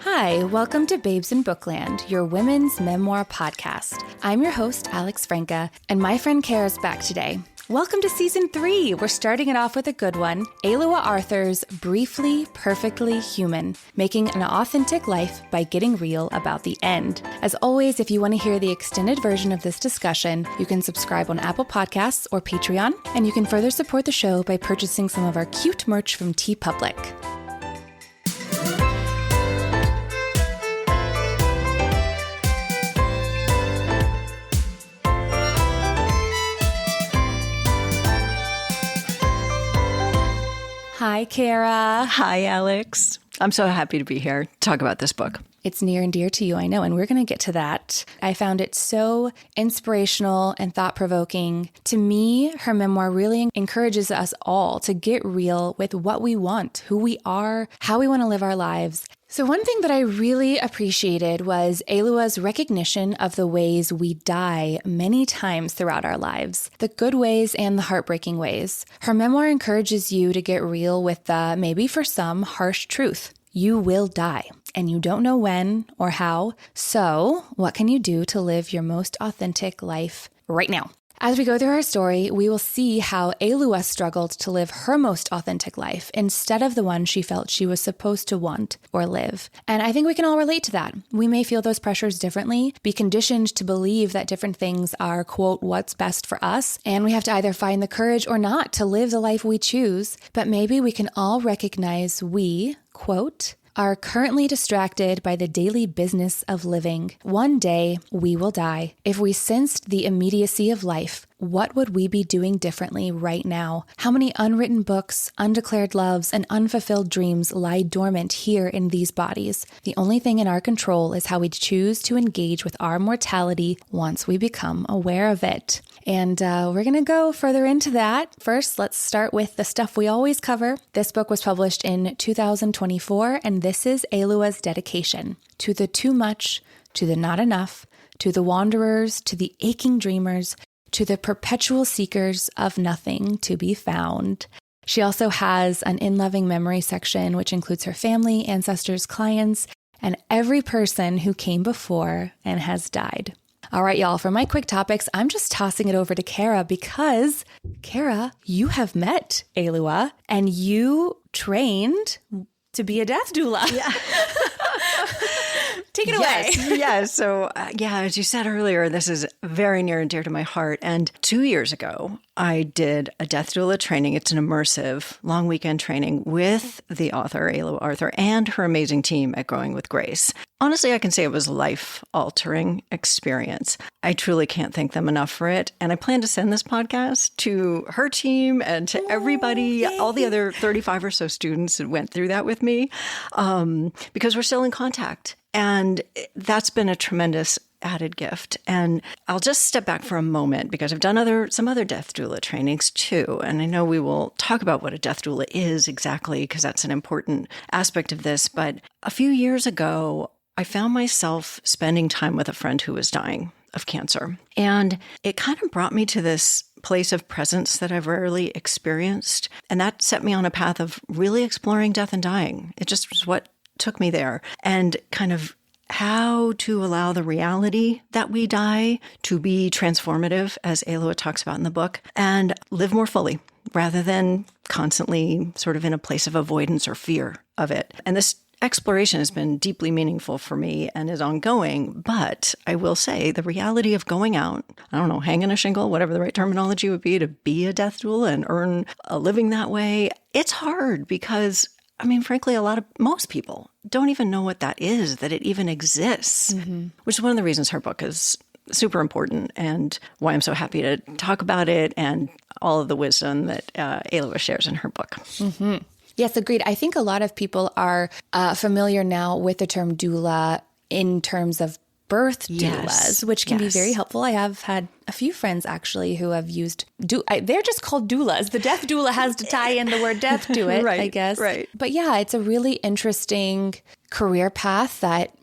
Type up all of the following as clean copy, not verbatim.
Hi, welcome to Babes in Bookland, your women's memoir podcast. I'm your host, Alex Franca, and my friend Cara's back today. Welcome to Season 3. We're starting it off with a good one, Alua Arthur's Briefly, Perfectly Human, Making an Authentic Life by Getting Real About the End. As always, if you want to hear the extended version of this discussion, you can subscribe on Apple Podcasts or Patreon, and you can further support the show by purchasing some of our cute merch from TeePublic. Hi, Cara. Hi, Alex. I'm so happy to be here to talk about this book. It's near and dear to you, I know, and we're going to get to that. I found it so inspirational and thought-provoking. To me, her memoir really encourages us all to get real with what we want, who we are, how we want to live our lives. So one thing that I really appreciated was Alua's recognition of the ways we die many times throughout our lives, the good ways and the heartbreaking ways. Her memoir encourages you to get real with the, maybe for some, harsh truth. You will die, and you don't know when or how. So what can you do to live your most authentic life right now? As we go through her story, we will see how Alua struggled to live her most authentic life instead of the one she felt she was supposed to want or live. And I think we can all relate to that. We may feel those pressures differently, be conditioned to believe that different things are, quote, what's best for us, and we have to either find the courage or not to live the life we choose. But maybe we can all recognize we, quote, are currently distracted by the daily business of living. One day, we will die. If we sensed the immediacy of life, what would we be doing differently right now? How many unwritten books, undeclared loves, and unfulfilled dreams lie dormant here in these bodies? The only thing in our control is how we choose to engage with our mortality once we become aware of it. And we're going to go further into that. First, let's start with the stuff we always cover. This book was published in 2024, and this is Alua's dedication to the too much, to the not enough, to the wanderers, to the aching dreamers, to the perpetual seekers of nothing to be found. She also has an in-loving memory section, which includes her family, ancestors, clients, and every person who came before and has died. All right, y'all, for my quick topics, I'm just tossing it over to Cara because, Cara, you have met Alua and you trained to be a death doula. Yeah. Take it away. Yes. So, as you said earlier, this is very near and dear to my heart. And 2 years ago, I did a death doula training. It's an immersive long weekend training with the author, Alua Arthur, and her amazing team at Growing with Grace. Honestly, I can say it was a life-altering experience. I truly can't thank them enough for it. And I plan to send this podcast to her team and to everybody, all the other 35 or so students that went through that with me, because we're still in contact. And that's been a tremendous added gift. And I'll just step back for a moment because I've done some other death doula trainings too. And I know we will talk about what a death doula is exactly because that's an important aspect of this. But a few years ago, I found myself spending time with a friend who was dying of cancer. And it kind of brought me to this place of presence that I've rarely experienced. And that set me on a path of really exploring death and dying. It just was what took me there, and kind of how to allow the reality that we die to be transformative, as Alua talks about in the book, and live more fully rather than constantly sort of in a place of avoidance or fear of it. And this exploration has been deeply meaningful for me and is ongoing, but I will say the reality of going out, I don't know, hanging a shingle, whatever the right terminology would be, to be a death doula and earn a living that way, it's hard because frankly, most people don't even know what that is, that it even exists, which is one of the reasons her book is super important and why I'm so happy to talk about it and all of the wisdom that Alua shares in her book. Mm-hmm. Yes, agreed. I think a lot of people are familiar now with the term doula in terms of birth doulas, which can be very helpful. I have had a few friends actually who have used, they're just called doulas. The death doula has to tie in the word death to it, I guess. Right. But yeah, it's a really interesting career path that,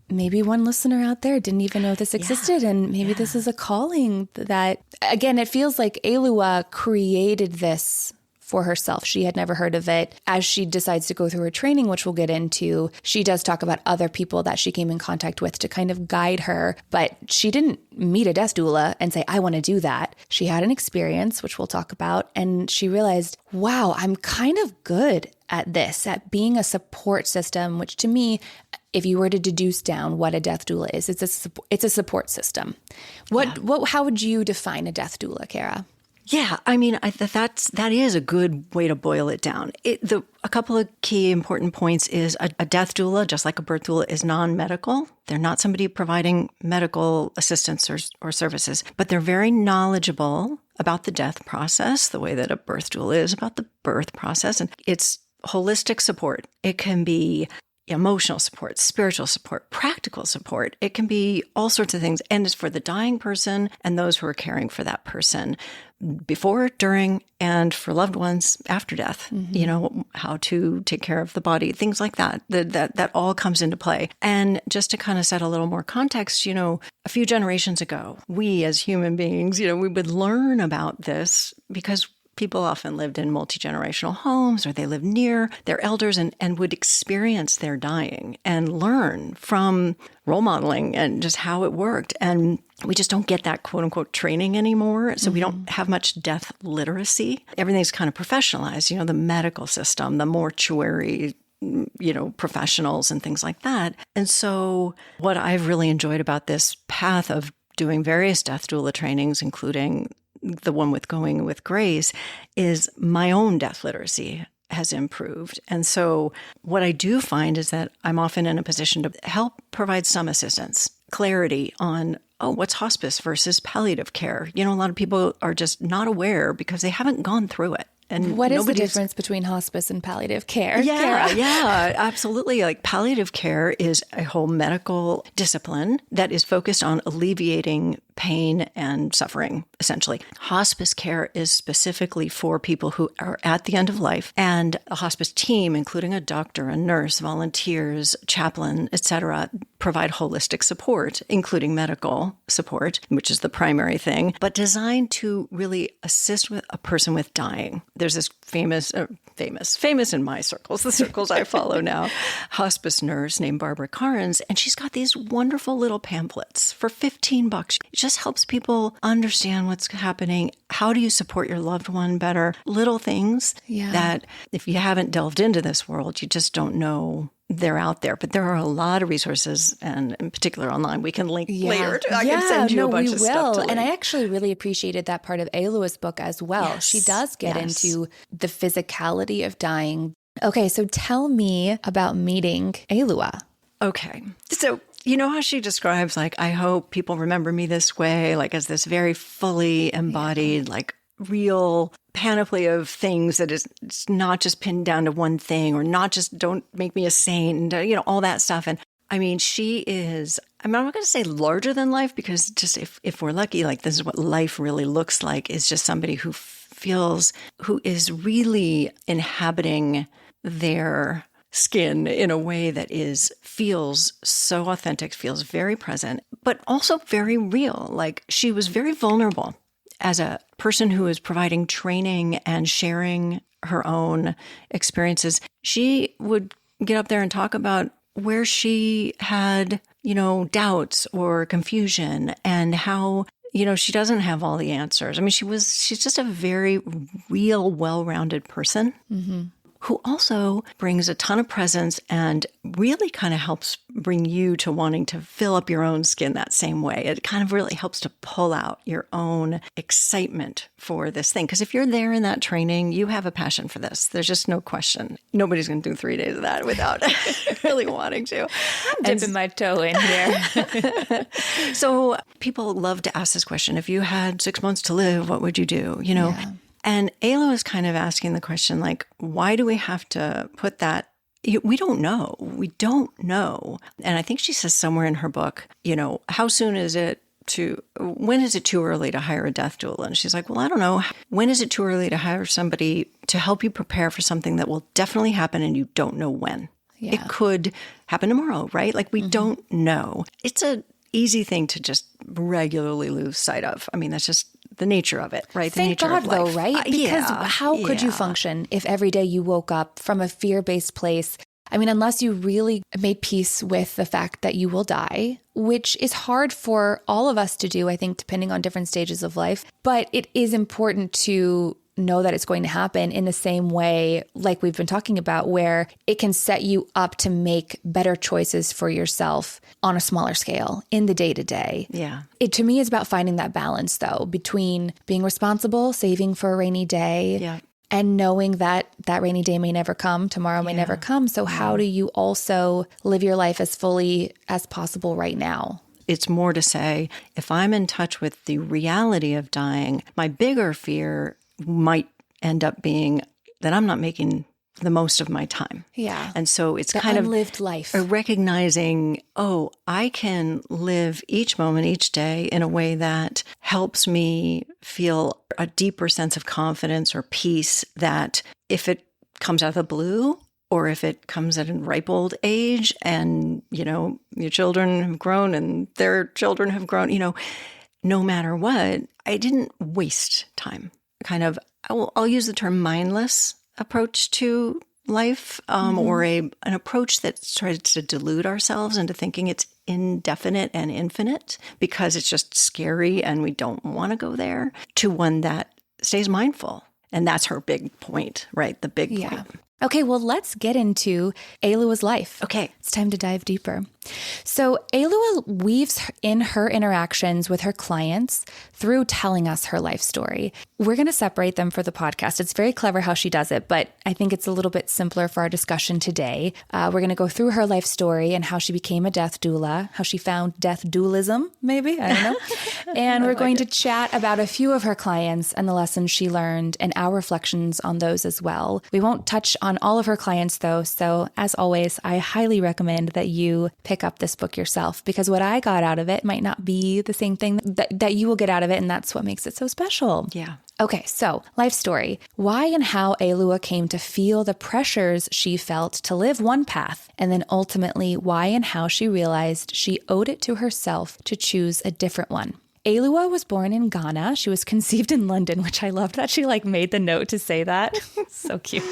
maybe one listener out there didn't even know this existed. And maybe this is a calling that, again, it feels like Alua created this for herself. She had never heard of it. As she decides to go through her training, which we'll get into, she does talk about other people that she came in contact with to kind of guide her. But she didn't meet a death doula and say, I want to do that. She had an experience, which we'll talk about. And she realized, wow, I'm kind of good at this, at being a support system, which to me, if you were to deduce down what a death doula is, it's a support system. How would you define a death doula, Cara? Yeah, I mean, that is a good way to boil it down. A couple of key important points is a death doula, just like a birth doula, is non-medical. They're not somebody providing medical assistance or services, but they're very knowledgeable about the death process, the way that a birth doula is about the birth process. And it's holistic support. It can be emotional support, spiritual support, practical support. It can be all sorts of things. And it's for the dying person and those who are caring for that person before, during, and for loved ones after death. How to take care of the body, things like that. That all comes into play. And just to kind of set a little more context, a few generations ago, we as human beings, we would learn about this because people often lived in multi-generational homes, or they lived near their elders and would experience their dying and learn from role modeling and just how it worked. And we just don't get that quote unquote training anymore. So we don't have much death literacy. Everything's kind of professionalized, the medical system, the mortuary, professionals and things like that. And so what I've really enjoyed about this path of doing various death doula trainings, including the one with Going with Grace, is my own death literacy has improved. And so what I do find is that I'm often in a position to help provide some assistance, clarity on, what's hospice versus palliative care? A lot of people are just not aware because they haven't gone through it. And what is the difference between hospice and palliative care? Yeah, absolutely. Like palliative care is a whole medical discipline that is focused on alleviating pain and suffering, essentially. Hospice care is specifically for people who are at the end of life, and a hospice team, including a doctor, a nurse, volunteers, chaplain, etc., provide holistic support, including medical support, which is the primary thing, but designed to really assist with a person with dying. There's this famous in my circles, the circles I follow now, hospice nurse named Barbara Carnes, and she's got these wonderful little pamphlets for $15. It just helps people understand what's happening. How do you support your loved one better? Little things that if you haven't delved into this world, you just don't know they're out there. But there are a lot of resources, and in particular online. We can link later. I can send you a bunch of stuff to link. And I actually really appreciated that part of Alua's book as well. Yes. She does get into the physicality of dying. Okay, so tell me about meeting Alua. Okay, so you know how she describes, like, I hope people remember me this way, like as this very fully embodied, like real panoply of things that is not just pinned down to one thing, or not just don't make me a saint, and all that stuff. And I mean, she is, I'm not going to say larger than life, because just if we're lucky, like this is what life really looks like, is just somebody who is really inhabiting their skin in a way that feels so authentic, feels very present, but also very real. Like, she was very vulnerable as a person who is providing training and sharing her own experiences. She would get up there and talk about where she had, doubts or confusion, and how, she doesn't have all the answers. I mean, she's just a very real, well-rounded person. Mm-hmm. Who also brings a ton of presence and really kind of helps bring you to wanting to fill up your own skin that same way. It kind of really helps to pull out your own excitement for this thing. Because if you're there in that training, you have a passion for this. There's just no question. Nobody's going to do 3 days of that without really wanting to. I'm dipping my toe in here. So people love to ask this question. If you had 6 months to live, what would you do? Yeah. And Alua is kind of asking the question, like, why do we have to put that? We don't know. We don't know. And I think she says somewhere in her book, how soon is it when is it too early to hire a death doula? And she's like, well, I don't know. When is it too early to hire somebody to help you prepare for something that will definitely happen and you don't know when? Yeah. It could happen tomorrow, right? Like, we don't know. It's an easy thing to just regularly lose sight of. I mean, that's just the nature of it, right? The Thank nature God, of life. though, right? Because how could you yeah. function if every day you woke up from a fear-based place? I mean, unless you really made peace with the fact that you will die, which is hard for all of us to do, I think, depending on different stages of life. But it is important to know that it's going to happen in the same way, like we've been talking about, where it can set you up to make better choices for yourself on a smaller scale in the day-to-day. Yeah. It, to me, is about finding that balance, though, between being responsible, saving for a rainy day, Yeah. and knowing that that rainy day may never come, tomorrow may never come. So how do you also live your life as fully as possible right now? It's more to say, if I'm in touch with the reality of dying, my bigger fear might end up being that I'm not making the most of my time. Yeah. And so it's The kind of unlived life. recognizing, oh, I can live each moment, each day in a way that helps me feel a deeper sense of confidence or peace, that if it comes out of the blue, or if it comes at a ripe old age and, your children have grown and their children have grown, no matter what, I didn't waste time. Kind of, I'll use the term mindless approach to life, or an approach that tries to delude ourselves into thinking it's indefinite and infinite because it's just scary and we don't want to go there, to one that stays mindful. And that's her big point, right? The big point. Okay, well, let's get into Alua's life. Okay. It's time to dive deeper. So Alua weaves in her interactions with her clients through telling us her life story. We're going to separate them for the podcast. It's very clever how she does it, but I think it's a little bit simpler for our discussion today. We're going to go through her life story and how she became a death doula, how she found death dualism, maybe, I don't know. And we're going to chat about a few of her clients and the lessons she learned and our reflections on those as well. We won't touch on all of her clients, though, so as always, I highly recommend that you pick up this book yourself, because what I got out of it might not be the same thing that you will get out of it, and that's what makes it so special. Yeah. Okay, so life story. Why and how Alua came to feel the pressures she felt to live one path, and then ultimately why and how she realized she owed it to herself to choose a different one. Alua was born in Ghana. She was conceived in London, which I loved that she made the note to say that. So cute.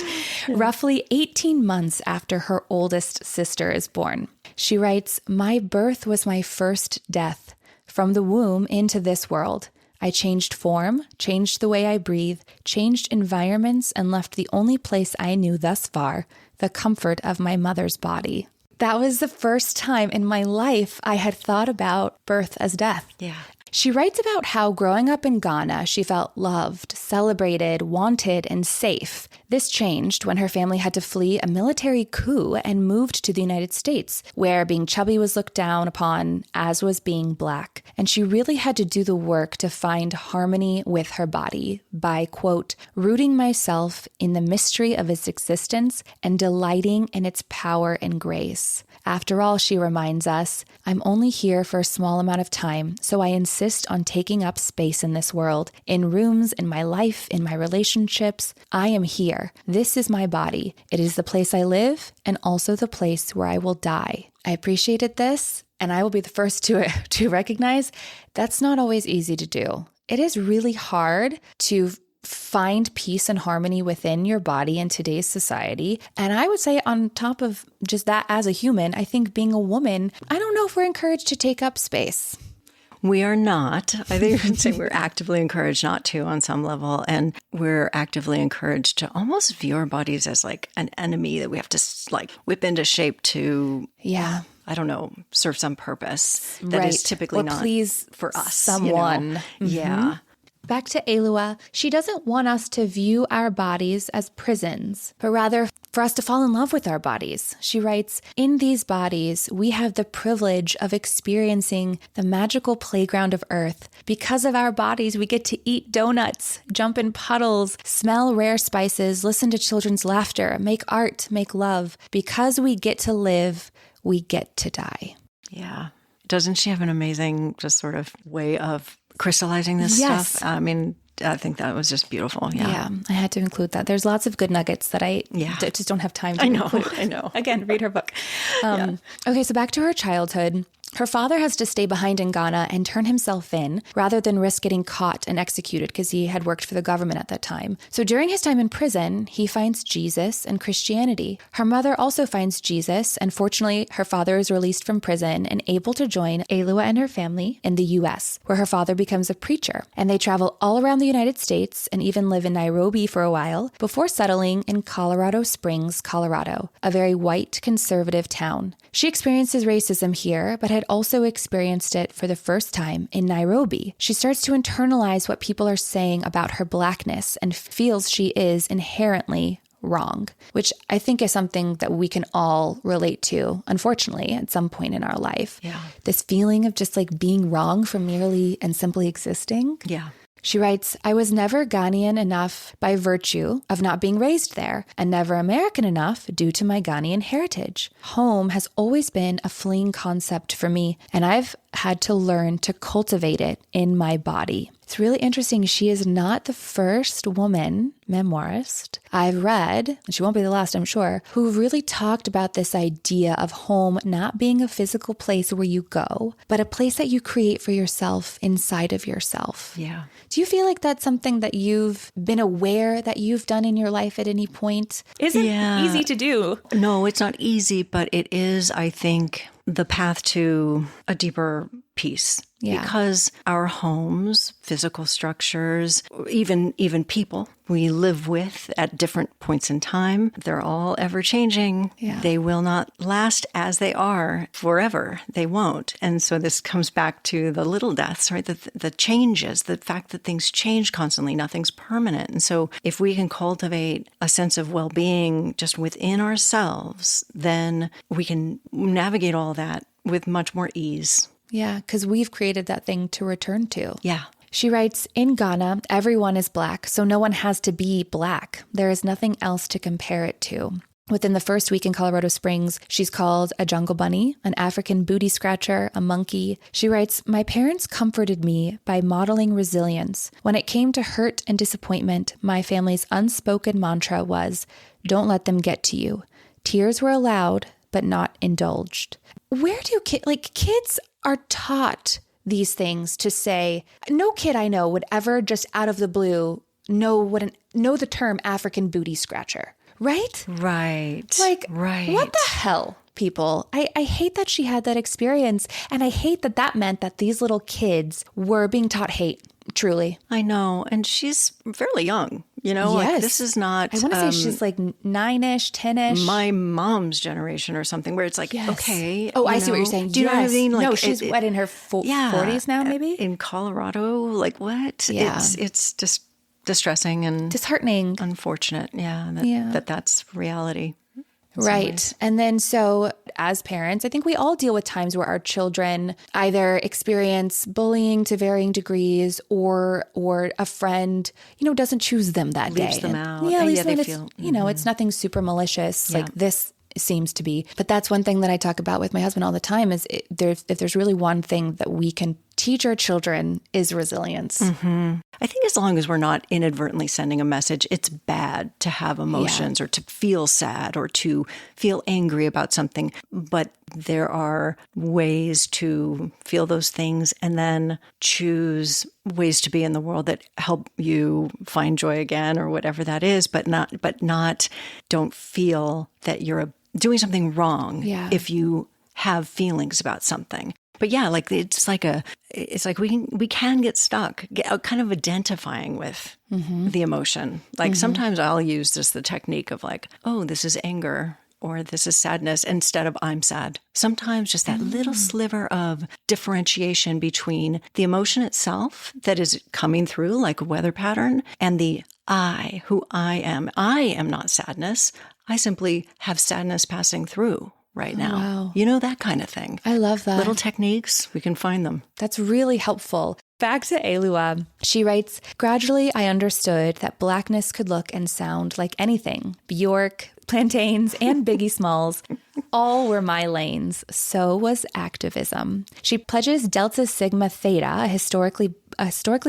Roughly 18 months after her oldest sister is born. She writes, "My birth was my first death. From the womb into this world. I changed form, changed the way I breathe, changed environments, and left the only place I knew thus far, the comfort of my mother's body." That was the first time in my life I had thought about birth as death. Yeah. She writes about how growing up in Ghana, she felt loved, celebrated, wanted, and safe. This changed when her family had to flee a military coup and moved to the United States, where being chubby was looked down upon, as was being Black. And she really had to do the work to find harmony with her body by, quote, "rooting myself in the mystery of its existence and delighting in its power and grace." After all, she reminds us, "I'm only here for a small amount of time, so I insist on taking up space in this world, in rooms, in my life, in my relationships. I am here. This is my body. It is the place I live and also the place where I will die." I appreciated this, and I will be the first to recognize that's not always easy to do. It is really hard to find peace and harmony within your body in today's society. And I would say on top of just that, as a human, I think being a woman, I don't know if we're encouraged to take up space. We are not. I think you could say we're actively encouraged not to on some level. And we're actively encouraged to almost view our bodies as like an enemy that we have to whip into shape to, I don't know, serve some purpose that is typically or not please for us. Someone. Yeah. Back to Alua, she doesn't want us to view our bodies as prisons, but rather for us to fall in love with our bodies. She writes, "In these bodies, we have the privilege of experiencing the magical playground of Earth. Because of our bodies, we get to eat donuts, jump in puddles, smell rare spices, listen to children's laughter, make art, make love. Because we get to live, we get to die." Yeah. Doesn't she have an amazing just sort of way of crystallizing this Yes. stuff? I mean, I think that was just beautiful. Yeah. I had to include that. There's lots of good nuggets that I just don't have time to include. I know. Again, read her book. Okay, so back to her childhood. Her father has to stay behind in Ghana and turn himself in rather than risk getting caught and executed because he had worked for the government at that time. So during his time in prison, he finds Jesus and Christianity. Her mother also finds Jesus, and fortunately, her father is released from prison and able to join Alua and her family in the U.S., where her father becomes a preacher. And they travel all around the United States and even live in Nairobi for a while before settling in Colorado Springs, Colorado, a very white conservative town. She experiences racism here, but had also experienced it for the first time in Nairobi. She starts to internalize what people are saying about her Blackness and feels she is inherently wrong, which I think is something that we can all relate to, unfortunately, at some point in our life. Yeah. This feeling of just like being wrong for merely and simply existing. Yeah. She writes, I was never Ghanaian enough by virtue of not being raised there, and never American enough due to my Ghanaian heritage. Home has always been a fleeting concept for me, and I've had to learn to cultivate it in my body. It's really interesting. She is not the first woman memoirist I've read, and she won't be the last, I'm sure, who really talked about this idea of home not being a physical place where you go, but a place that you create for yourself inside of yourself. Yeah. Do you feel like that's something that you've been aware that you've done in your life at any point? Isn't easy to do. No, it's not easy, but it is, I think, the path to a deeper peace. Yeah. Because our homes, physical structures, even people we live with at different points in time, they're all ever changing. Yeah. They will not last as they are forever. They won't. And so this comes back to the little deaths, right? The changes, the fact that things change constantly, nothing's permanent. And so if we can cultivate a sense of well-being just within ourselves, then we can navigate all that with much more ease. Yeah, because we've created that thing to return to. Yeah. She writes, in Ghana, everyone is Black, so no one has to be Black. There is nothing else to compare it to. Within the first week in Colorado Springs, she's called a jungle bunny, an African booty scratcher, a monkey. She writes, my parents comforted me by modeling resilience. When it came to hurt and disappointment, my family's unspoken mantra was, don't let them get to you. Tears were allowed, but not indulged. Where do kids are taught these things to say, no kid I know would ever just out of the blue know the term African booty scratcher, right? Right. Right. What the hell, people? I hate that she had that experience, and I hate that meant that these little kids were being taught hate, truly. I know, and she's fairly young. Yes. This is not... I want to say she's like 9-ish, 10-ish. My mom's generation or something, where it's like, yes. Okay. Oh, I see what you're saying. Do you know what I mean? No, she's in her 40s now, maybe? In Colorado, like what? Yeah. It's just distressing and... disheartening. Unfortunate, that's reality. Right. And then so as parents, I think we all deal with times where our children either experience bullying to varying degrees or a friend, doesn't choose them that day. Leaves them out. Yeah, leaves them. They It's, feel... it's nothing super malicious like this seems to be. But that's one thing that I talk about with my husband all the time is if there's really one thing that we can teach our children is resilience. Mm-hmm. I think as long as we're not inadvertently sending a message, it's bad to have emotions or to feel sad or to feel angry about something. But there are ways to feel those things and then choose ways to be in the world that help you find joy again or whatever that is, but not don't feel that you're doing something wrong if you have feelings about something. But it's like we can get stuck, kind of identifying with the emotion. Like sometimes I'll use just the technique of like, oh, this is anger or this is sadness instead of I'm sad. Sometimes just that little sliver of differentiation between the emotion itself that is coming through like a weather pattern and the who I am. I am not sadness. I simply have sadness passing through right now. Wow. That kind of thing. I love that. Little techniques, we can find them. That's really helpful. Back to Alua. She writes, gradually I understood that Blackness could look and sound like anything. Bjork, plantains, and Biggie Smalls. All were my lanes. So was activism. She pledges Delta Sigma Theta, a historically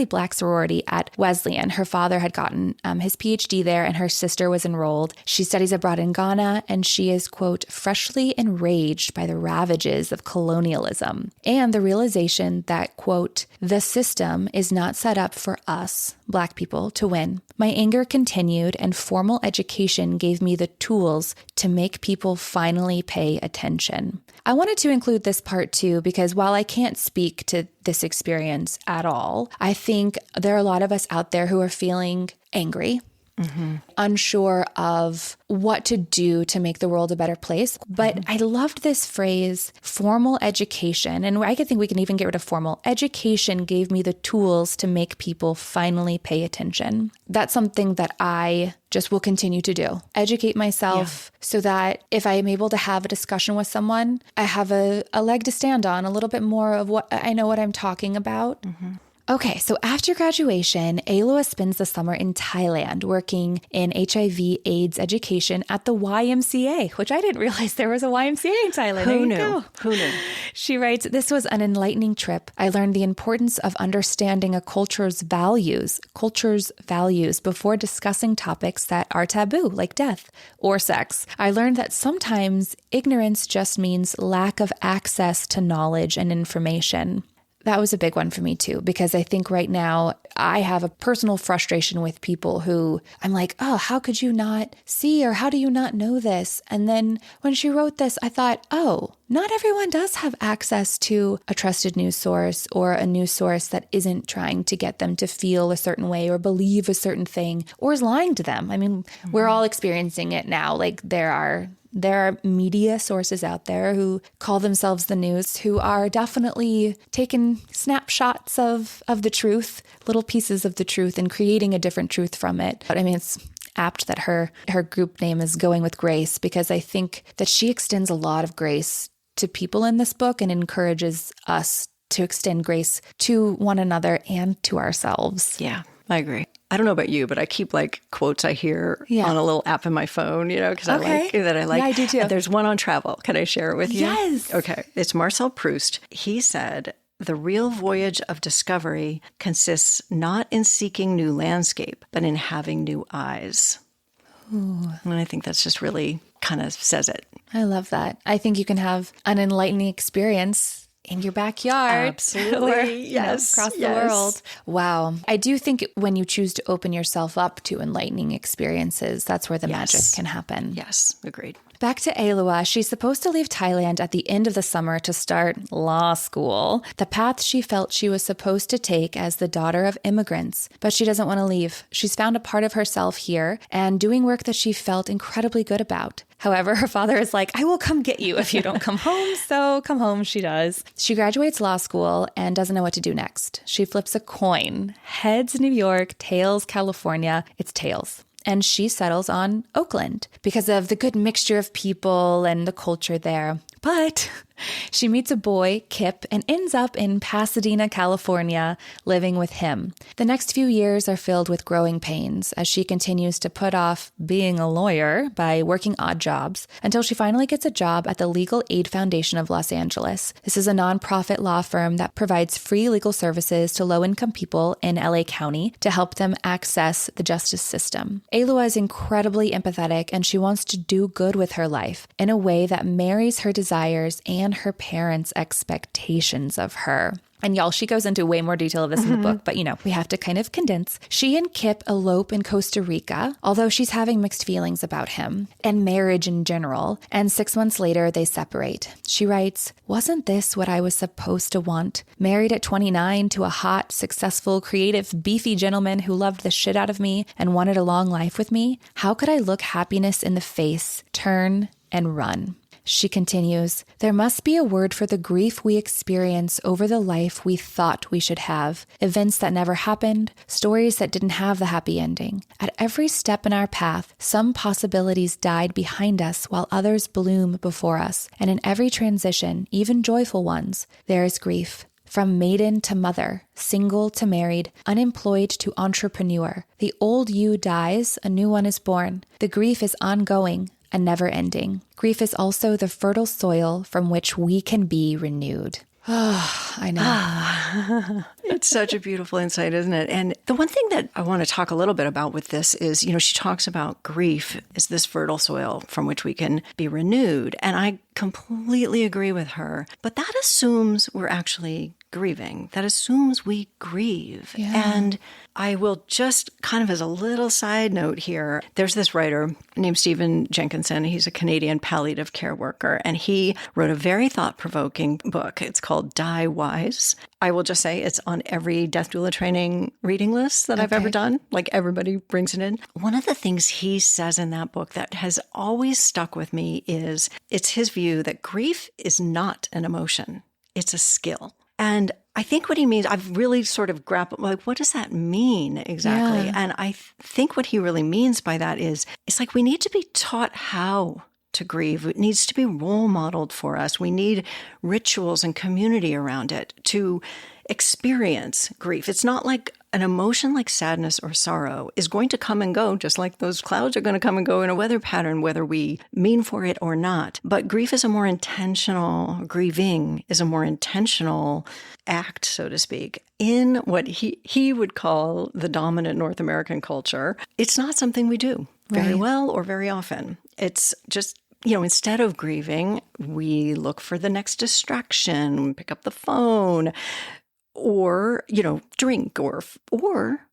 Black sorority at Wesleyan. Her father had gotten his PhD there and her sister was enrolled. She studies abroad in Ghana and she is, quote, freshly enraged by the ravages of colonialism and the realization that, quote, the system is not set up for us, Black people, to win. My anger continued and formal education gave me the tools to make people finally pay attention. I wanted to include this part too, because while I can't speak to this experience at all, I think there are a lot of us out there who are feeling angry, unsure of what to do to make the world a better place. But I loved this phrase, formal education. And I could think we can even get rid of formal. Education gave me the tools to make people finally pay attention. That's something that I just will continue to do. Educate myself so that if I am able to have a discussion with someone, I have a leg to stand on, a little bit more of what I know what I'm talking about. Okay, so after graduation, Alua spends the summer in Thailand working in HIV/AIDS education at the YMCA, which I didn't realize there was a YMCA in Thailand. Who knew? Who knew? She writes, this was an enlightening trip. I learned the importance of understanding a culture's values before discussing topics that are taboo, like death or sex. I learned that sometimes ignorance just means lack of access to knowledge and information. That was a big one for me too, because I think right now I have a personal frustration with people who I'm like, oh, how could you not see or how do you not know this? And then when she wrote this, I thought, oh, not everyone does have access to a trusted news source or a news source that isn't trying to get them to feel a certain way or believe a certain thing or is lying to them. I mean, we're all experiencing it now. Like there are media sources out there who call themselves the news, who are definitely taking snapshots of the truth, little pieces of the truth, and creating a different truth from it. But I mean, it's apt that her group name is Going with Grace, because I think that she extends a lot of grace to people in this book and encourages us to extend grace to one another and to ourselves. Yeah, I agree. I don't know about you, but I keep like quotes I hear on a little app in my phone, because I like. Yeah, I do too. There's one on travel. Can I share it with you? Yes. Okay. It's Marcel Proust. He said, the real voyage of discovery consists not in seeking new landscape, but in having new eyes. Ooh. And I think that's just really kind of says it. I love that. I think you can have an enlightening experience in your backyard. Absolutely. Or, across the world. Wow. I do think when you choose to open yourself up to enlightening experiences, that's where the magic can happen. Yes, agreed. Back to Alua, she's supposed to leave Thailand at the end of the summer to start law school, the path she felt she was supposed to take as the daughter of immigrants. But she doesn't want to leave. She's found a part of herself here and doing work that she felt incredibly good about. However, her father is like, I will come get you if you don't come home. So come home, she does. She graduates law school and doesn't know what to do next. She flips a coin. Heads New York, tails California. It's tails. And she settles on Oakland because of the good mixture of people and the culture there. But she meets a boy, Kip, and ends up in Pasadena, California, living with him. The next few years are filled with growing pains as she continues to put off being a lawyer by working odd jobs until she finally gets a job at the Legal Aid Foundation of Los Angeles. This is a nonprofit law firm that provides free legal services to low-income people in LA County to help them access the justice system. Alua is incredibly empathetic and she wants to do good with her life in a way that marries her desires and her parents' expectations of her. And y'all, she goes into way more detail of this in the book, but we have to kind of condense. She and Kip elope in Costa Rica, although she's having mixed feelings about him and marriage in general. And 6 months later, they separate. She writes, wasn't this what I was supposed to want? Married at 29 to a hot, successful, creative, beefy gentleman who loved the shit out of me and wanted a long life with me? How could I look happiness in the face, turn, and run? She continues, there must be a word for the grief we experience over the life we thought we should have, events that never happened, stories that didn't have the happy ending. At every step in our path, some possibilities died behind us while others bloom before us. And in every transition, even joyful ones, there is grief. From maiden to mother, single to married, unemployed to entrepreneur. The old you dies, a new one is born. The grief is ongoing. and never ending. Grief is also the fertile soil from which we can be renewed. Oh, I know. It's such a beautiful insight, isn't it? And the one thing that I want to talk a little bit about with this is, she talks about grief is this fertile soil from which we can be renewed. And I completely agree with her. But that assumes we're actually grieving. That assumes we grieve. Yeah. And I will just kind of as a little side note here, there's this writer named Stephen Jenkinson. He's a Canadian palliative care worker, and he wrote a very thought-provoking book. It's called Die Wise. I will just say it's on every death doula training reading list that I've ever done. Like everybody brings it in. One of the things he says in that book that has always stuck with me is it's his view that grief is not an emotion. It's a skill. And I think what he means, I've really sort of grappled, like, what does that mean exactly? Yeah. And I think what he really means by that is, it's like we need to be taught how to grieve. It needs to be role modeled for us. We need rituals and community around it to experience grief. It's not like an emotion like sadness or sorrow is going to come and go, just like those clouds are going to come and go in a weather pattern, whether we mean for it or not. But grieving is a more intentional act, so to speak, in what he would call the dominant North American culture. It's not something we do very well or very often. It's just, instead of grieving, we look for the next distraction, pick up the phone, or, drink or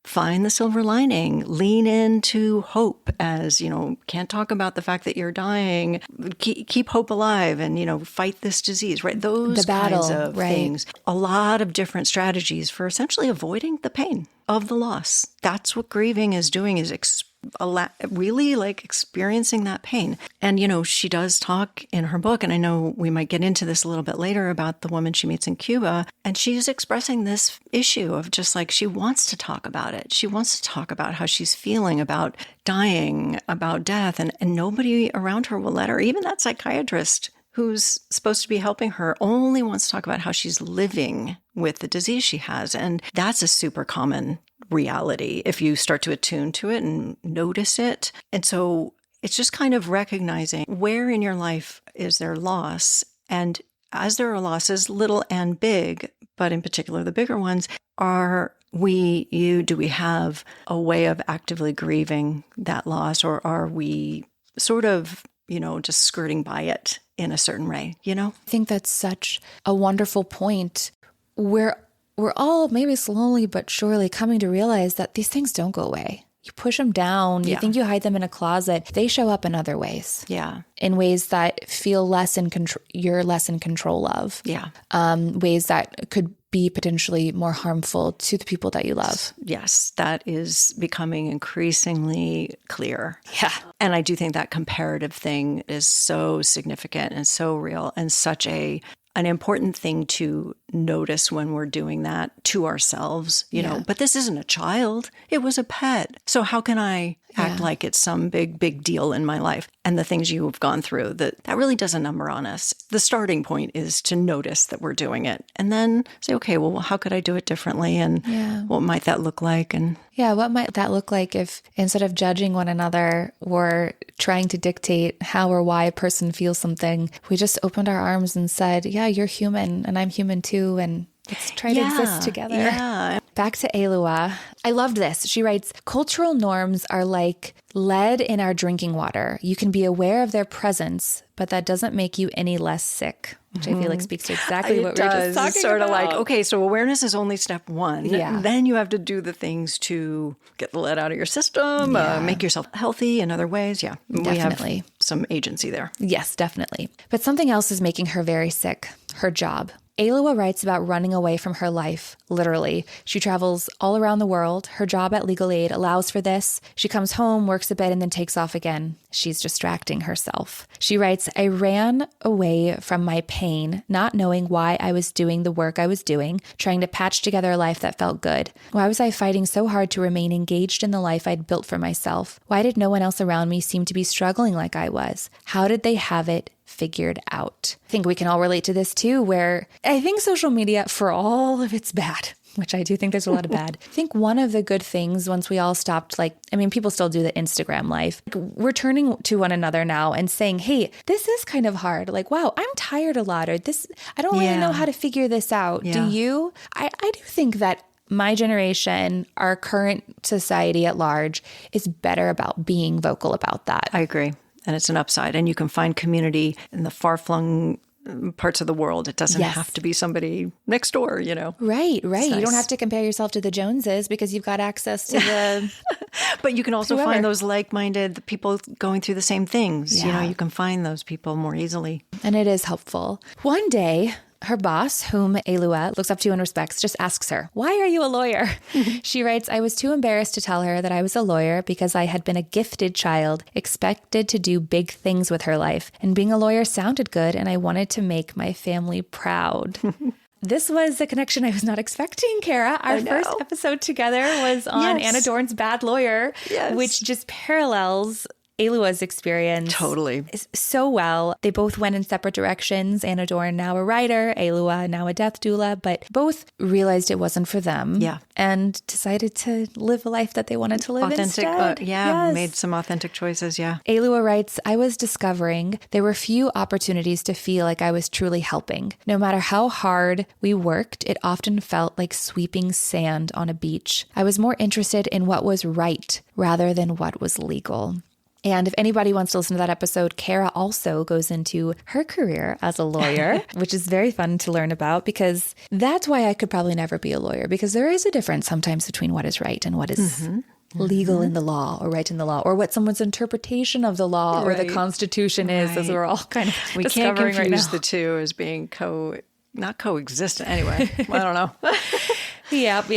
find the silver lining, lean into hope as, can't talk about the fact that you're dying, keep hope alive and, fight this disease, right? Those kinds of things. A lot of different strategies for essentially avoiding the pain of the loss. That's what grieving is doing, is really like experiencing that pain. And, she does talk in her book, and I know we might get into this a little bit later about the woman she meets in Cuba, and she's expressing this issue of just like, she wants to talk about it. She wants to talk about how she's feeling about dying, about death, and nobody around her will let her. Even that psychiatrist who's supposed to be helping her only wants to talk about how she's living with the disease she has. And that's a super common reality if you start to attune to it and notice it. And so it's just kind of recognizing where in your life is there loss. And as there are losses, little and big, but in particular the bigger ones, do we have a way of actively grieving that loss, or are we sort of, just skirting by it in a certain way, I think that's such a wonderful point. We're all maybe slowly but surely coming to realize that these things don't go away. You push them down. You think you hide them in a closet. They show up in other ways. Yeah. In ways that feel less in control. You're less in control of. Yeah. Ways that could be potentially more harmful to the people that you love. Yes, that is becoming increasingly clear. Yeah. And I do think that comparative thing is so significant and so real and such an important thing to notice when we're doing that to ourselves, but this isn't a child. It was a pet. So how can I act like it's some big deal in my life? And the things you've gone through, that really does a number on us. The starting point is to notice that we're doing it and then say, okay, well, how could I do it differently? And what might that look like? And what might that look like if instead of judging one another or trying to dictate how or why a person feels something, we just opened our arms and said, yeah, you're human and I'm human too. And let's try to exist together. Yeah. Back to Alua. I loved this. She writes, cultural norms are like lead in our drinking water. You can be aware of their presence, but that doesn't make you any less sick, which I feel like speaks to exactly what we were just talking sort about. Of like, okay, so awareness is only step one. Yeah. Then you have to do the things to get the lead out of your system, make yourself healthy in other ways. Yeah, definitely. We have some agency there. Yes, definitely. But something else is making her very sick, her job. Alua writes about running away from her life, literally. She travels all around the world. Her job at Legal Aid allows for this. She comes home, works a bit, and then takes off again. She's distracting herself. She writes, I ran away from my pain, not knowing why I was doing the work I was doing, trying to patch together a life that felt good. Why was I fighting so hard to remain engaged in the life I'd built for myself? Why did no one else around me seem to be struggling like I was? How did they have it figured out? I think we can all relate to this too, where I think social media, for all of its bad, which I do think there's a lot of bad. I think one of the good things once we all stopped, people still do the Instagram life. We're turning to one another now and saying, hey, this is kind of hard. Wow, I'm tired a lot, or this, I don't really know how to figure this out. Yeah. Do you? I do think that my generation, our current society at large, is better about being vocal about that. I agree. And it's an upside. And you can find community in the far-flung parts of the world. It doesn't have to be somebody next door, Right. Nice. You don't have to compare yourself to the Joneses because you've got access to the... But you can also find those like-minded people going through the same things. Yeah. You can find those people more easily. And it is helpful. One day, her boss, whom Alua looks up to and respects, just asks her, why are you a lawyer? She writes, I was too embarrassed to tell her that I was a lawyer because I had been a gifted child, expected to do big things with her life. And being a lawyer sounded good, and I wanted to make my family proud. This was a connection I was not expecting, Cara. Our first episode together was on Anna Dorn's Bad Lawyer, which just parallels Alua's experience totally so well. They both went in separate directions. Anna Dorn, now a writer, Alua, now a death doula, but both realized it wasn't for them. Yeah. And decided to live a life that they wanted to live instead. Made some authentic choices. Yeah. Alua writes, I was discovering there were few opportunities to feel like I was truly helping. No matter how hard we worked, it often felt like sweeping sand on a beach. I was more interested in what was right rather than what was legal. And if anybody wants to listen to that episode, Cara also goes into her career as a lawyer, which is very fun to learn about, because that's why I could probably never be a lawyer, because there is a difference sometimes between what is right and what is legal in the law or right in the law, or what someone's interpretation of the law or the Constitution is, as we're all kind of we discovering can't confuse right now. The two as being not coexistent anyway. I don't know. Yep.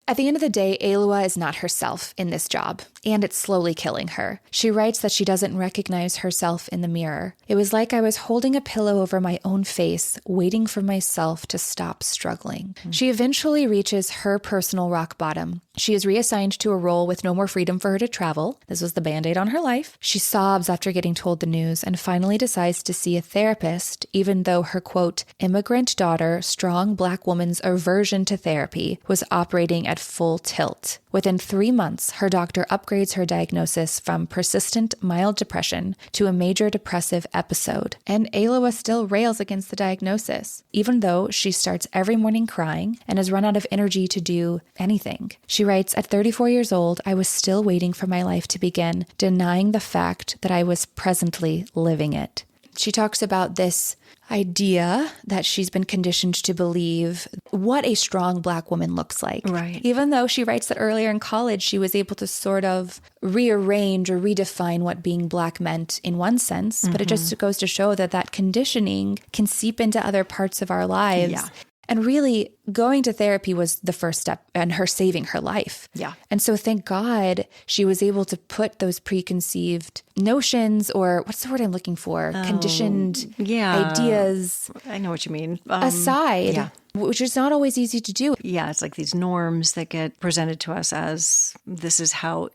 At the end of the day, Alua is not herself in this job, and it's slowly killing her. She writes that she doesn't recognize herself in the mirror. It was like I was holding a pillow over my own face, waiting for myself to stop struggling. She eventually reaches her personal rock bottom. She is reassigned to a role with no more freedom for her to travel. This was the Band-Aid on her life. She sobs after getting told the news and finally decides to see a therapist, even though her, quote, immigrant daughter, strong Black woman's aversion to therapy was operating at full tilt. Within 3 months, her doctor upgrades her diagnosis from persistent mild depression to a major depressive episode. And Alua still rails against the diagnosis, even though she starts every morning crying and has run out of energy to do anything. She writes, at 34 years old, I was still waiting for my life to begin, denying the fact that I was presently living it. She talks about this idea that she's been conditioned to believe what a strong Black woman looks like. Right. Even though she writes that earlier in college, she was able to sort of rearrange or redefine what being Black meant in one sense. But it just goes to show that conditioning can seep into other parts of our lives. Yeah. And really, going to therapy was the first step in her saving her life. Yeah. And so thank God she was able to put those preconceived notions, or what's the word I'm looking for? Conditioned ideas. I know what you mean. Aside, which is not always easy to do. Yeah, it's like these norms that get presented to us as this is how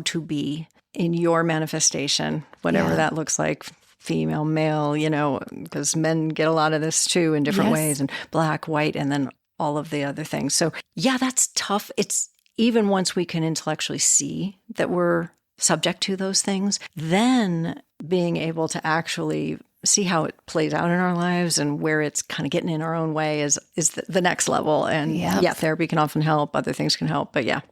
to be in your manifestation, whatever that looks like. Female, male, because men get a lot of this too in different ways, and Black, white, and then all of the other things. So yeah, that's tough. It's even once we can intellectually see that we're subject to those things, then being able to actually see how it plays out in our lives and where it's kind of getting in our own way is the next level. And therapy can often help. Other things can help. But yeah,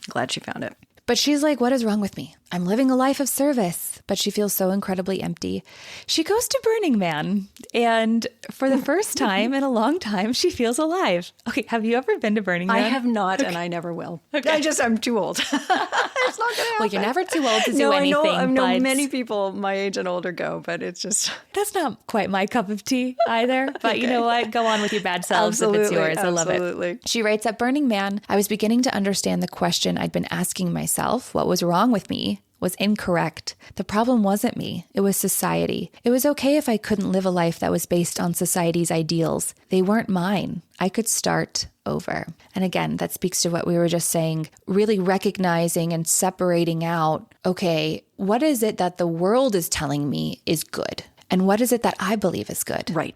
glad she found it. But she's like, what is wrong with me? I'm living a life of service. But she feels so incredibly empty. She goes to Burning Man. And for the first time in a long time, she feels alive. Okay, have you ever been to Burning Man? I have not, and I never will. Okay. I'm too old. It's not going to happen. Well, you're never too old to do anything. I know many people my age and older go, but it's just... That's not quite my cup of tea either. But you know what? Go on with your bad selves if it's yours. I love it. She writes, at Burning Man, I was beginning to understand the question I'd been asking myself, what was wrong with me, was incorrect. The problem wasn't me. It was society. It was okay if I couldn't live a life that was based on society's ideals. They weren't mine. I could start over. And again, that speaks to what we were just saying, really recognizing and separating out, okay, what is it that the world is telling me is good? And what is it that I believe is good? Right.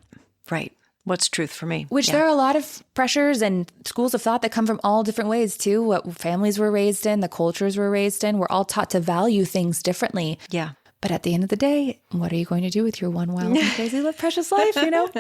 What's truth for me? Which there are a lot of pressures and schools of thought that come from all different ways too. What families were raised in, the cultures we're raised in, we're all taught to value things differently. Yeah. But at the end of the day, what are you going to do with your one wild and crazy precious life, you know?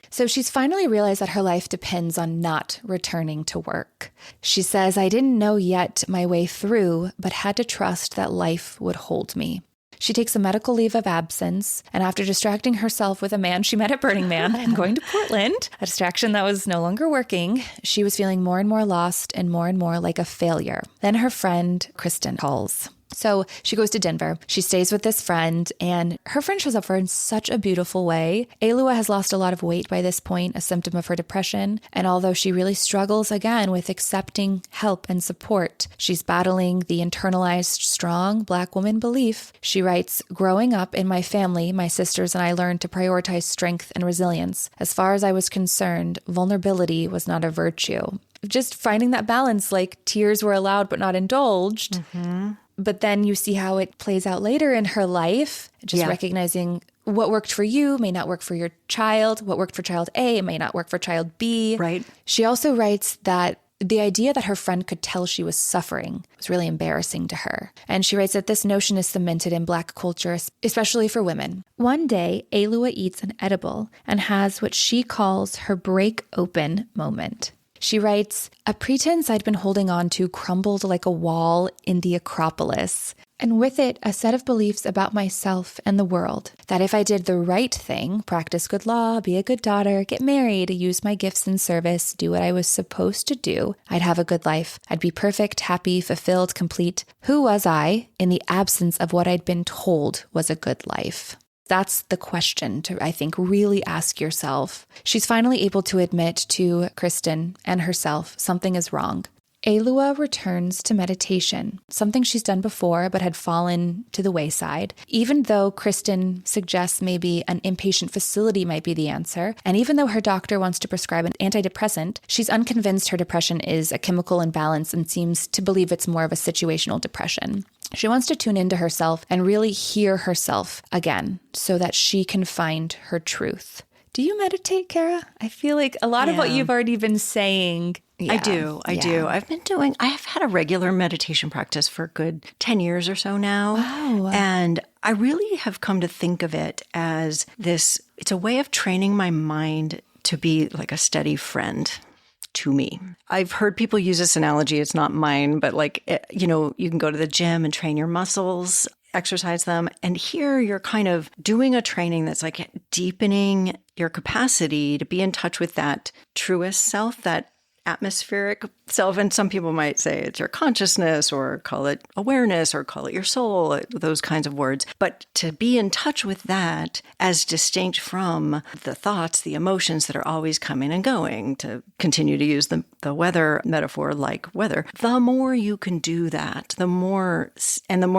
So she's finally realized that her life depends on not returning to work. She says, I didn't know yet my way through, but had to trust that life would hold me. She takes a medical leave of absence, and after distracting herself with a man she met at Burning Man and going to Portland, a distraction that was no longer working, she was feeling more and more lost and more like a failure. Then her friend, Kristen, calls. So she goes to Denver. She stays with this friend, and her friend shows up for her in such a beautiful way. Alua has lost a lot of weight by this point, a symptom of her depression. And although she really struggles again with accepting help and support, she's battling the internalized, strong Black woman belief. She writes, growing up in my family, my sisters and I learned to prioritize strength and resilience. As far as I was concerned, vulnerability was not a virtue. Just finding that balance, like tears were allowed but not indulged. Mm-hmm. But then you see how it plays out later in her life, just recognizing what worked for you may not work for your child. What worked for child A may not work for child B. Right. She also writes that the idea that her friend could tell she was suffering was really embarrassing to her. And she writes that this notion is cemented in Black culture, especially for women. One day, Alua eats an edible and has what she calls her break open moment. She writes, a pretense I'd been holding on to crumbled like a wall in the Acropolis, and with it a set of beliefs about myself and the world, that if I did the right thing, practice good law, be a good daughter, get married, use my gifts in service, do what I was supposed to do, I'd have a good life. I'd be perfect, happy, fulfilled, complete. Who was I in the absence of what I'd been told was a good life? That's the question to, I think, really ask yourself. She's finally able to admit to Kristen and herself something is wrong. Alua returns to meditation, something she's done before but had fallen to the wayside. Even though Kristen suggests maybe an inpatient facility might be the answer, and even though her doctor wants to prescribe an antidepressant, she's unconvinced her depression is a chemical imbalance and seems to believe it's more of a situational depression. She wants to tune into herself and really hear herself again so that she can find her truth. Do you meditate, Cara? I feel like a lot of what you've already been saying. Yeah. I do. I've had a regular meditation practice for a good 10 years or so now. Wow. And I really have come to think of it as this, it's a way of training my mind to be like a steady friend to me. I've heard people use this analogy. It's not mine, but you can go to the gym and train your muscles, exercise them. And here you're kind of doing a training that's like deepening your capacity to be in touch with that truest self, that atmospheric self. And some people might say it's your consciousness or call it awareness or call it your soul, those kinds of words. But to be in touch with that as distinct from the thoughts, the emotions that are always coming and going, to continue to use the weather metaphor like weather, the more you can do that, the more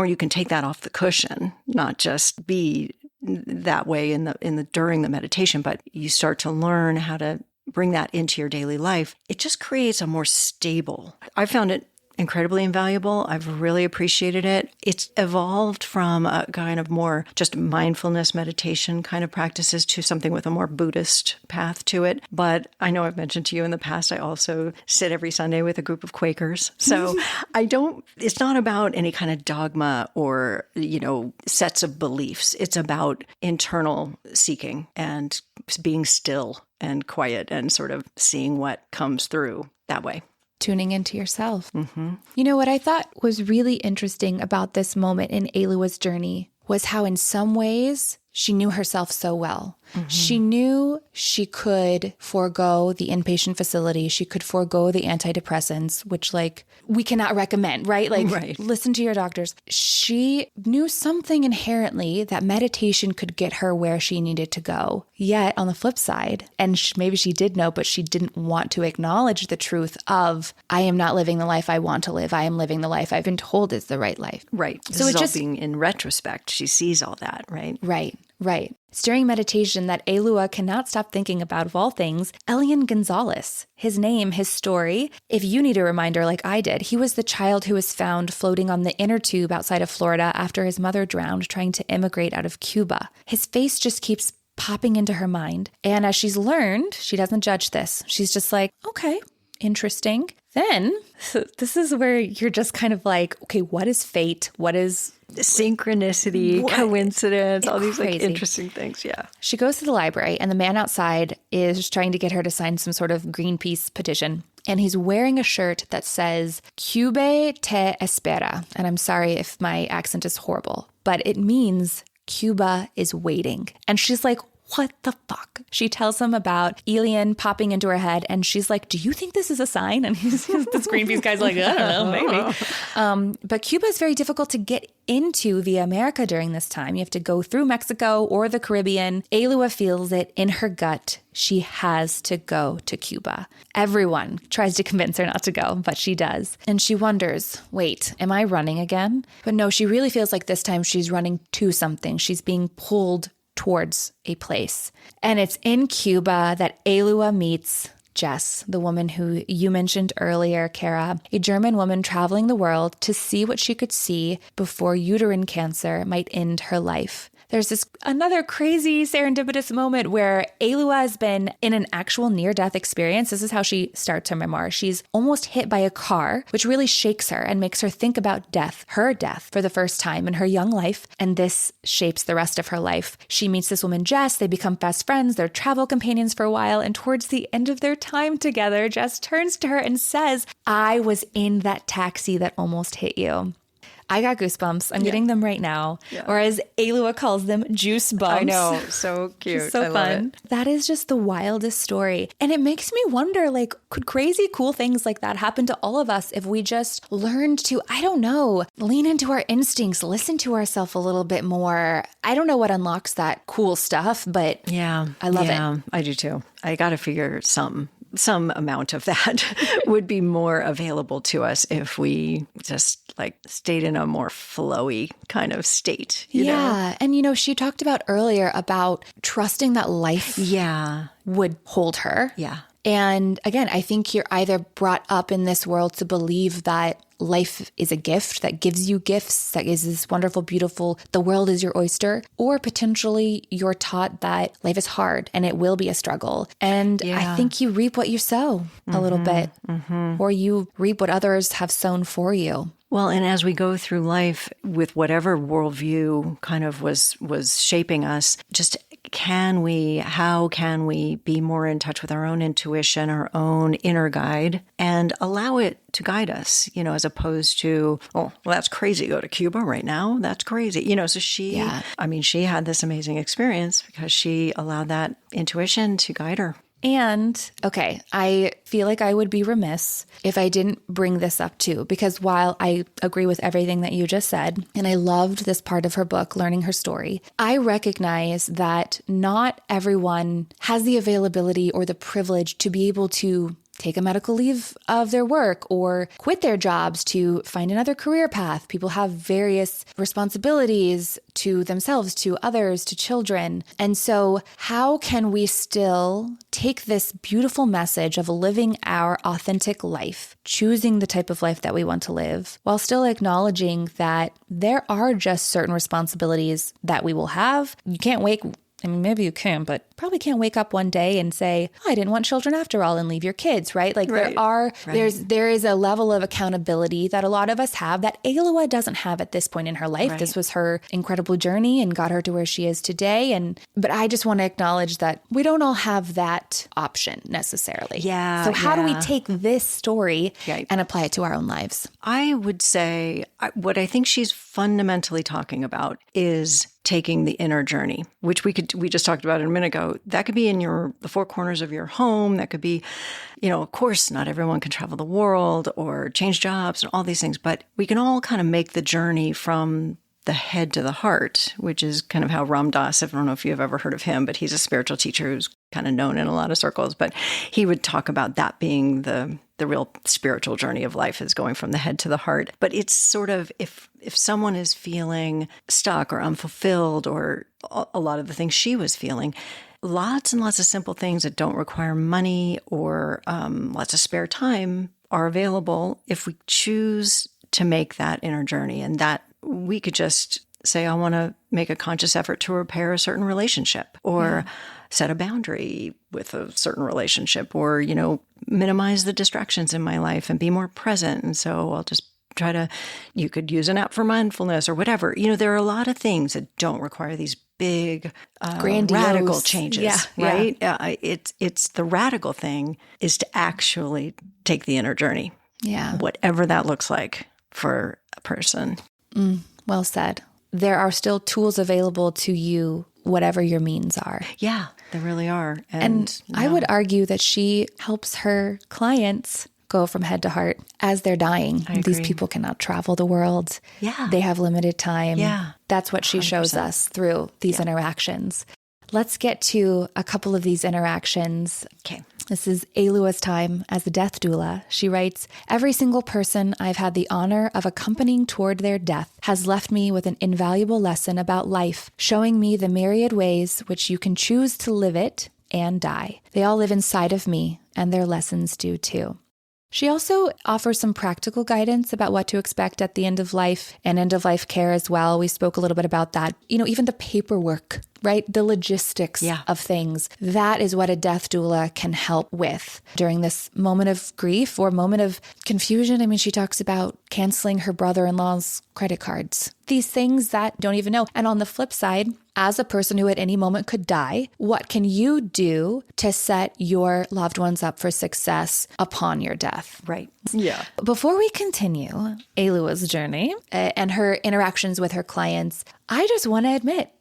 you can take that off the cushion, not just be that way in the during the meditation, but you start to learn how to bring that into your daily life. It just creates a more stable. I found it incredibly invaluable. I've really appreciated it. It's evolved from a kind of more just mindfulness meditation kind of practices to something with a more Buddhist path to it. But I know I've mentioned to you in the past, I also sit every Sunday with a group of Quakers. So it's not about any kind of dogma or, sets of beliefs. It's about internal seeking and being still and quiet and sort of seeing what comes through that way. Tuning into yourself. Mm-hmm. You know, what I thought was really interesting about this moment in Alua's journey was how in some ways she knew herself so well. Mm-hmm. She knew she could forego the inpatient facility. She could forego the antidepressants, which we cannot recommend, right? Right. Listen to your doctors. She knew something inherently that meditation could get her where she needed to go. Yet on the flip side, and maybe she did know, but she didn't want to acknowledge the truth of, I am not living the life I want to live. I am living the life I've been told is the right life. Right. So it's all being in retrospect. She sees all that, right? Right. It's during meditation that Alua cannot stop thinking about, of all things, Elian Gonzalez. His name, his story. If you need a reminder like I did, he was the child who was found floating on the inner tube outside of Florida after his mother drowned trying to immigrate out of Cuba. His face just keeps popping into her mind. And as she's learned, she doesn't judge this. She's just like, okay, interesting. Then this is where you're just kind of like, okay, what is fate? What is synchronicity, coincidence, all these like interesting things. Yeah. She goes to the library and the man outside is trying to get her to sign some sort of Greenpeace petition. And he's wearing a shirt that says, Cube te espera. And I'm sorry if my accent is horrible, but it means Cuba is waiting. And she's like, what the fuck? She tells him about alien popping into her head. And she's like, do you think this is a sign? And this Greenpeace guy's like, I don't know, maybe. But Cuba is very difficult to get into via America during this time. You have to go through Mexico or the Caribbean. Alua feels it in her gut. She has to go to Cuba. Everyone tries to convince her not to go, but she does. And she wonders, wait, am I running again? But no, she really feels like this time she's running to something. She's being pulled towards a place. And it's in Cuba that Alua meets Jess, the woman who you mentioned earlier, Cara, a German woman traveling the world to see what she could see before uterine cancer might end her life. There's this another crazy serendipitous moment where Alua has been in an actual near-death experience. This is how she starts her memoir. She's almost hit by a car, which really shakes her and makes her think about death, her death, for the first time in her young life. And this shapes the rest of her life. She meets this woman, Jess. They become best friends. They're travel companions for a while. And towards the end of their time together, Jess turns to her and says, I was in that taxi that almost hit you. I got goosebumps. I'm getting them right now. Yeah. Or as Alua calls them, juice bumps. I know. So cute. So fun. That is just the wildest story. And it makes me wonder, like, could crazy cool things like that happen to all of us if we just learned to, I don't know, lean into our instincts, listen to ourselves a little bit more. I don't know what unlocks that cool stuff, but yeah, I love it. Yeah, I do too. I got to figure some amount of that would be more available to us if we just like stayed in a more flowy kind of state. You know? And she talked about earlier about trusting that life would hold her. Yeah. And again, I think you're either brought up in this world to believe that life is a gift that gives you gifts, that is this wonderful, beautiful, the world is your oyster, or potentially you're taught that life is hard and it will be a struggle. And I think you reap what you sow a little bit, or you reap what others have sown for you. Well, and as we go through life with whatever worldview kind of was shaping us, just how can we be more in touch with our own intuition, our own inner guide, and allow it to guide us, as opposed to, oh, well, that's crazy. Go to Cuba right now. That's crazy. So she had this amazing experience because she allowed that intuition to guide her. And, okay, I feel like I would be remiss if I didn't bring this up too, because while I agree with everything that you just said, and I loved this part of her book, learning her story, I recognize that not everyone has the availability or the privilege to be able to take a medical leave of their work or quit their jobs to find another career path. People have various responsibilities to themselves, to others, to children. And so how can we still take this beautiful message of living our authentic life, choosing the type of life that we want to live, while still acknowledging that there are just certain responsibilities that we will have? You can't maybe you can, but probably can't wake up one day and say, I didn't want children after all, and leave your kids, right? Like there is a level of accountability that a lot of us have that Alua doesn't have at this point in her life. Right. This was her incredible journey and got her to where she is today. But I just want to acknowledge that we don't all have that option necessarily. Yeah. So how do we take this story and apply it to our own lives? I would say what I think she's fundamentally talking about is taking the inner journey, which we just talked about a minute ago. That could be in the four corners of your home. That could be, of course, not everyone can travel the world or change jobs and all these things, but we can all kind of make the journey from the head to the heart, which is kind of how Ram Dass, I don't know if you've ever heard of him, but he's a spiritual teacher who's kind of known in a lot of circles, but he would talk about that being the real spiritual journey of life, is going from the head to the heart. But it's sort of, if someone is feeling stuck or unfulfilled, or a lot of the things she was feeling, lots and lots of simple things that don't require money or lots of spare time are available if we choose to make that inner journey. And that we could just say, I want to make a conscious effort to repair a certain relationship or set a boundary with a certain relationship or, minimize the distractions in my life and be more present. And so I'll just try to, you could use an app for mindfulness or whatever. There are a lot of things that don't require these big, radical changes, right? It's the radical thing is to actually take the inner journey. Yeah. Whatever that looks like for a person. Well said. There are still tools available to you, whatever your means are. Yeah, there really are. And I would argue that she helps her clients go from head to heart as they're dying. These people cannot travel the world. Yeah. They have limited time. Yeah. That's what she 100%. Shows us through these interactions. Let's get to a couple of these interactions. Okay. This is Alua's time as a death doula. She writes, every single person I've had the honor of accompanying toward their death has left me with an invaluable lesson about life, showing me the myriad ways which you can choose to live it and die. They all live inside of me, and their lessons do too. She also offers some practical guidance about what to expect at the end of life and end of life care as well. We spoke a little bit about that. Even the paperwork, right? The logistics of things. That is what a death doula can help with during this moment of grief or moment of confusion. I mean, she talks about canceling her brother-in-law's credit cards. These things that don't even know. And on the flip side, as a person who at any moment could die, what can you do to set your loved ones up for success upon your death? Right. Yeah. Before we continue Alua's journey and her interactions with her clients, I just want to admit,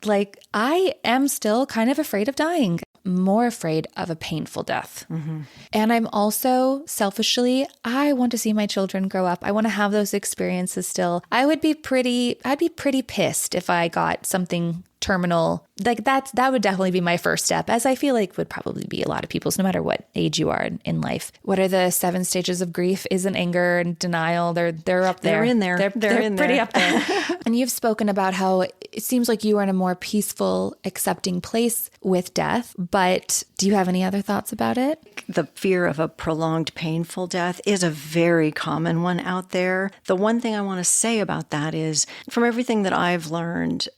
I am still kind of afraid of dying. More afraid of a painful death. Mm-hmm. And I'm also selfishly, I want to see my children grow up. I want to have those experiences still. I'd be pretty pissed if I got something terminal. That would definitely be my first step, as I feel like would probably be a lot of people's, no matter what age you are in life. What are the 7 stages of grief? Isn't anger and denial? They're up there. They're in there. They're in pretty there. up there. And you've spoken about how it seems like you are in a more peaceful, accepting place with death. But do you have any other thoughts about it? The fear of a prolonged, painful death is a very common one out there. The one thing I want to say about that is, from everything that I've learned,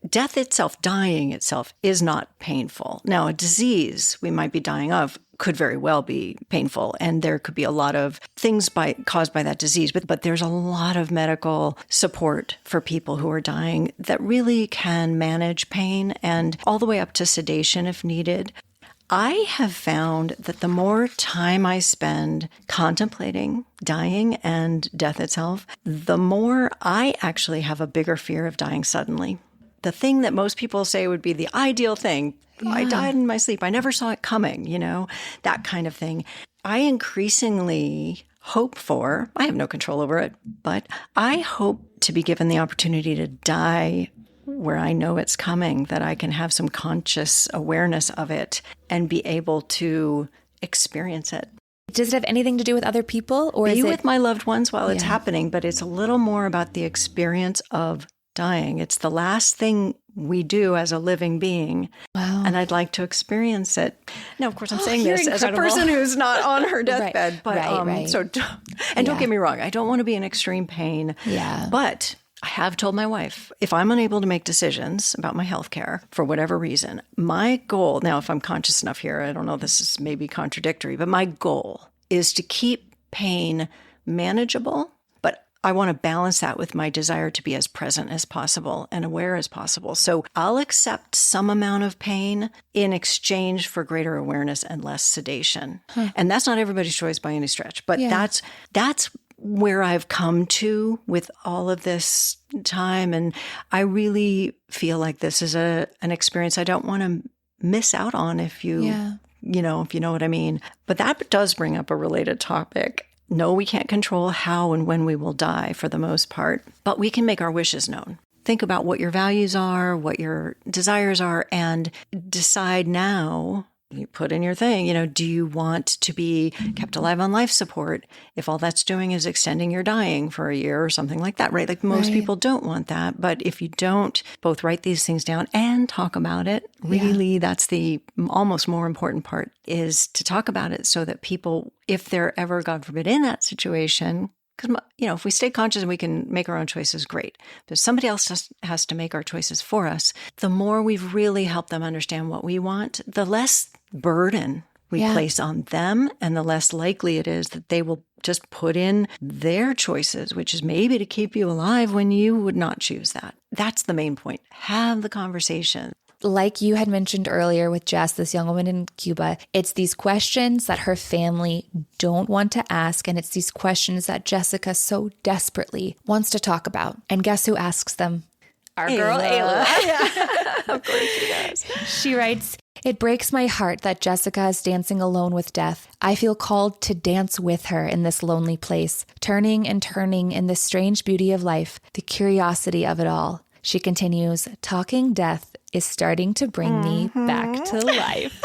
death itself, dying itself, is not painful. Now, a disease we might be dying of could very well be painful, and there could be a lot of things caused by that disease. But there's a lot of medical support for people who are dying that really can manage pain, and all the way up to sedation if needed. I have found that the more time I spend contemplating dying and death itself, the more I actually have a bigger fear of dying suddenly. The thing that most people say would be the ideal thing. Yeah. I died in my sleep. I never saw it coming, that kind of thing. I increasingly hope for, I have no control over it, but I hope to be given the opportunity to die where I know it's coming, that I can have some conscious awareness of it and be able to experience it. Does it have anything to do with other people, or is it with my loved ones while it's happening? But it's a little more about the experience of dying. It's the last thing we do as a living being. Wow. And I'd like to experience it. Now, of course, I'm saying this incredible. as a person who's not on her deathbed. Right, But right. So, and don't get me wrong, I don't want to be in extreme pain. Yeah. But I have told my wife, if I'm unable to make decisions about my health care for whatever reason, my goal, now if I'm conscious enough here, I don't know, this is maybe contradictory, but my goal is to keep pain manageable, but I want to balance that with my desire to be as present as possible and aware as possible. So I'll accept some amount of pain in exchange for greater awareness and less sedation. And that's not everybody's choice by any stretch, but that's where I've come to with all of this time. And I really feel like this is an experience I don't want to miss out on if you know what I mean. But that does bring up a related topic. No, we can't control how and when we will die for the most part, but we can make our wishes known. Think about what your values are, what your desires are, and decide now. You put in your thing, do you want to be kept alive on life support if all that's doing is extending your dying for a year or something like that, right? Like most people don't want that. But if you don't both write these things down and talk about it, really that's the almost more important part, is to talk about it so that people, if they're ever, God forbid, in that situation, Because, if we stay conscious and we can make our own choices, great. But somebody else has to make our choices for us. The more we've really helped them understand what we want, the less burden we place on them, and the less likely it is that they will just put in their choices, which is maybe to keep you alive when you would not choose that. That's the main point. Have the conversation. Like you had mentioned earlier with Jess, this young woman in Cuba, it's these questions that her family don't want to ask. And it's these questions that Jessica so desperately wants to talk about. And guess who asks them? Our girl, Alua. Of course she does. She writes, "It breaks my heart that Jessica is dancing alone with death. I feel called to dance with her in this lonely place, turning and turning in the strange beauty of life, the curiosity of it all." She continues, "Talking death is starting to bring me back to life."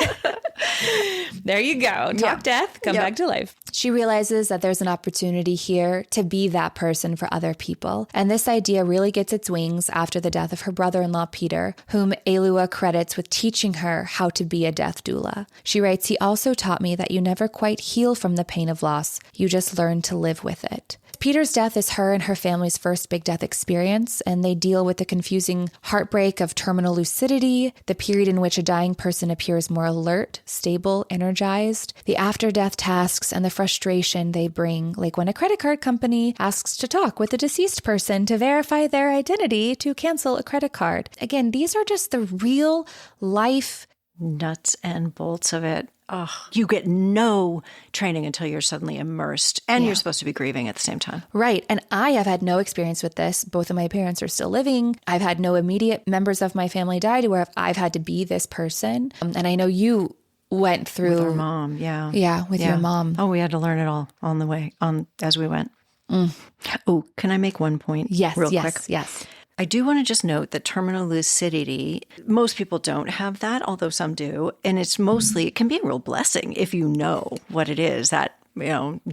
There you go. Talk death, come back to life. She realizes that there's an opportunity here to be that person for other people. And this idea really gets its wings after the death of her brother-in-law, Peter, whom Alua credits with teaching her how to be a death doula. She writes, "He also taught me that you never quite heal from the pain of loss. You just learn to live with it." Peter's death is her and her family's first big death experience, and they deal with the confusing heartbreak of terminal lucidity, the period in which a dying person appears more alert, stable, energized, the after-death tasks, and the frustration they bring, like when a credit card company asks to talk with a deceased person to verify their identity to cancel a credit card. Again, these are just the real life nuts and bolts of it. Oh, you get no training until you're suddenly immersed, and you're supposed to be grieving at the same time. Right. And I have had no experience with this. Both of my parents are still living. I've had no immediate members of my family died where I've had to be this person. And I know you went through with our mom. Yeah. Yeah. With your mom. Oh, we had to learn it all on the way as we went. Oh, can I make one point? Real quick? Yes. I do want to just note that terminal lucidity, most people don't have that, although some do. And it's mostly, it can be a real blessing if you know what it is, that,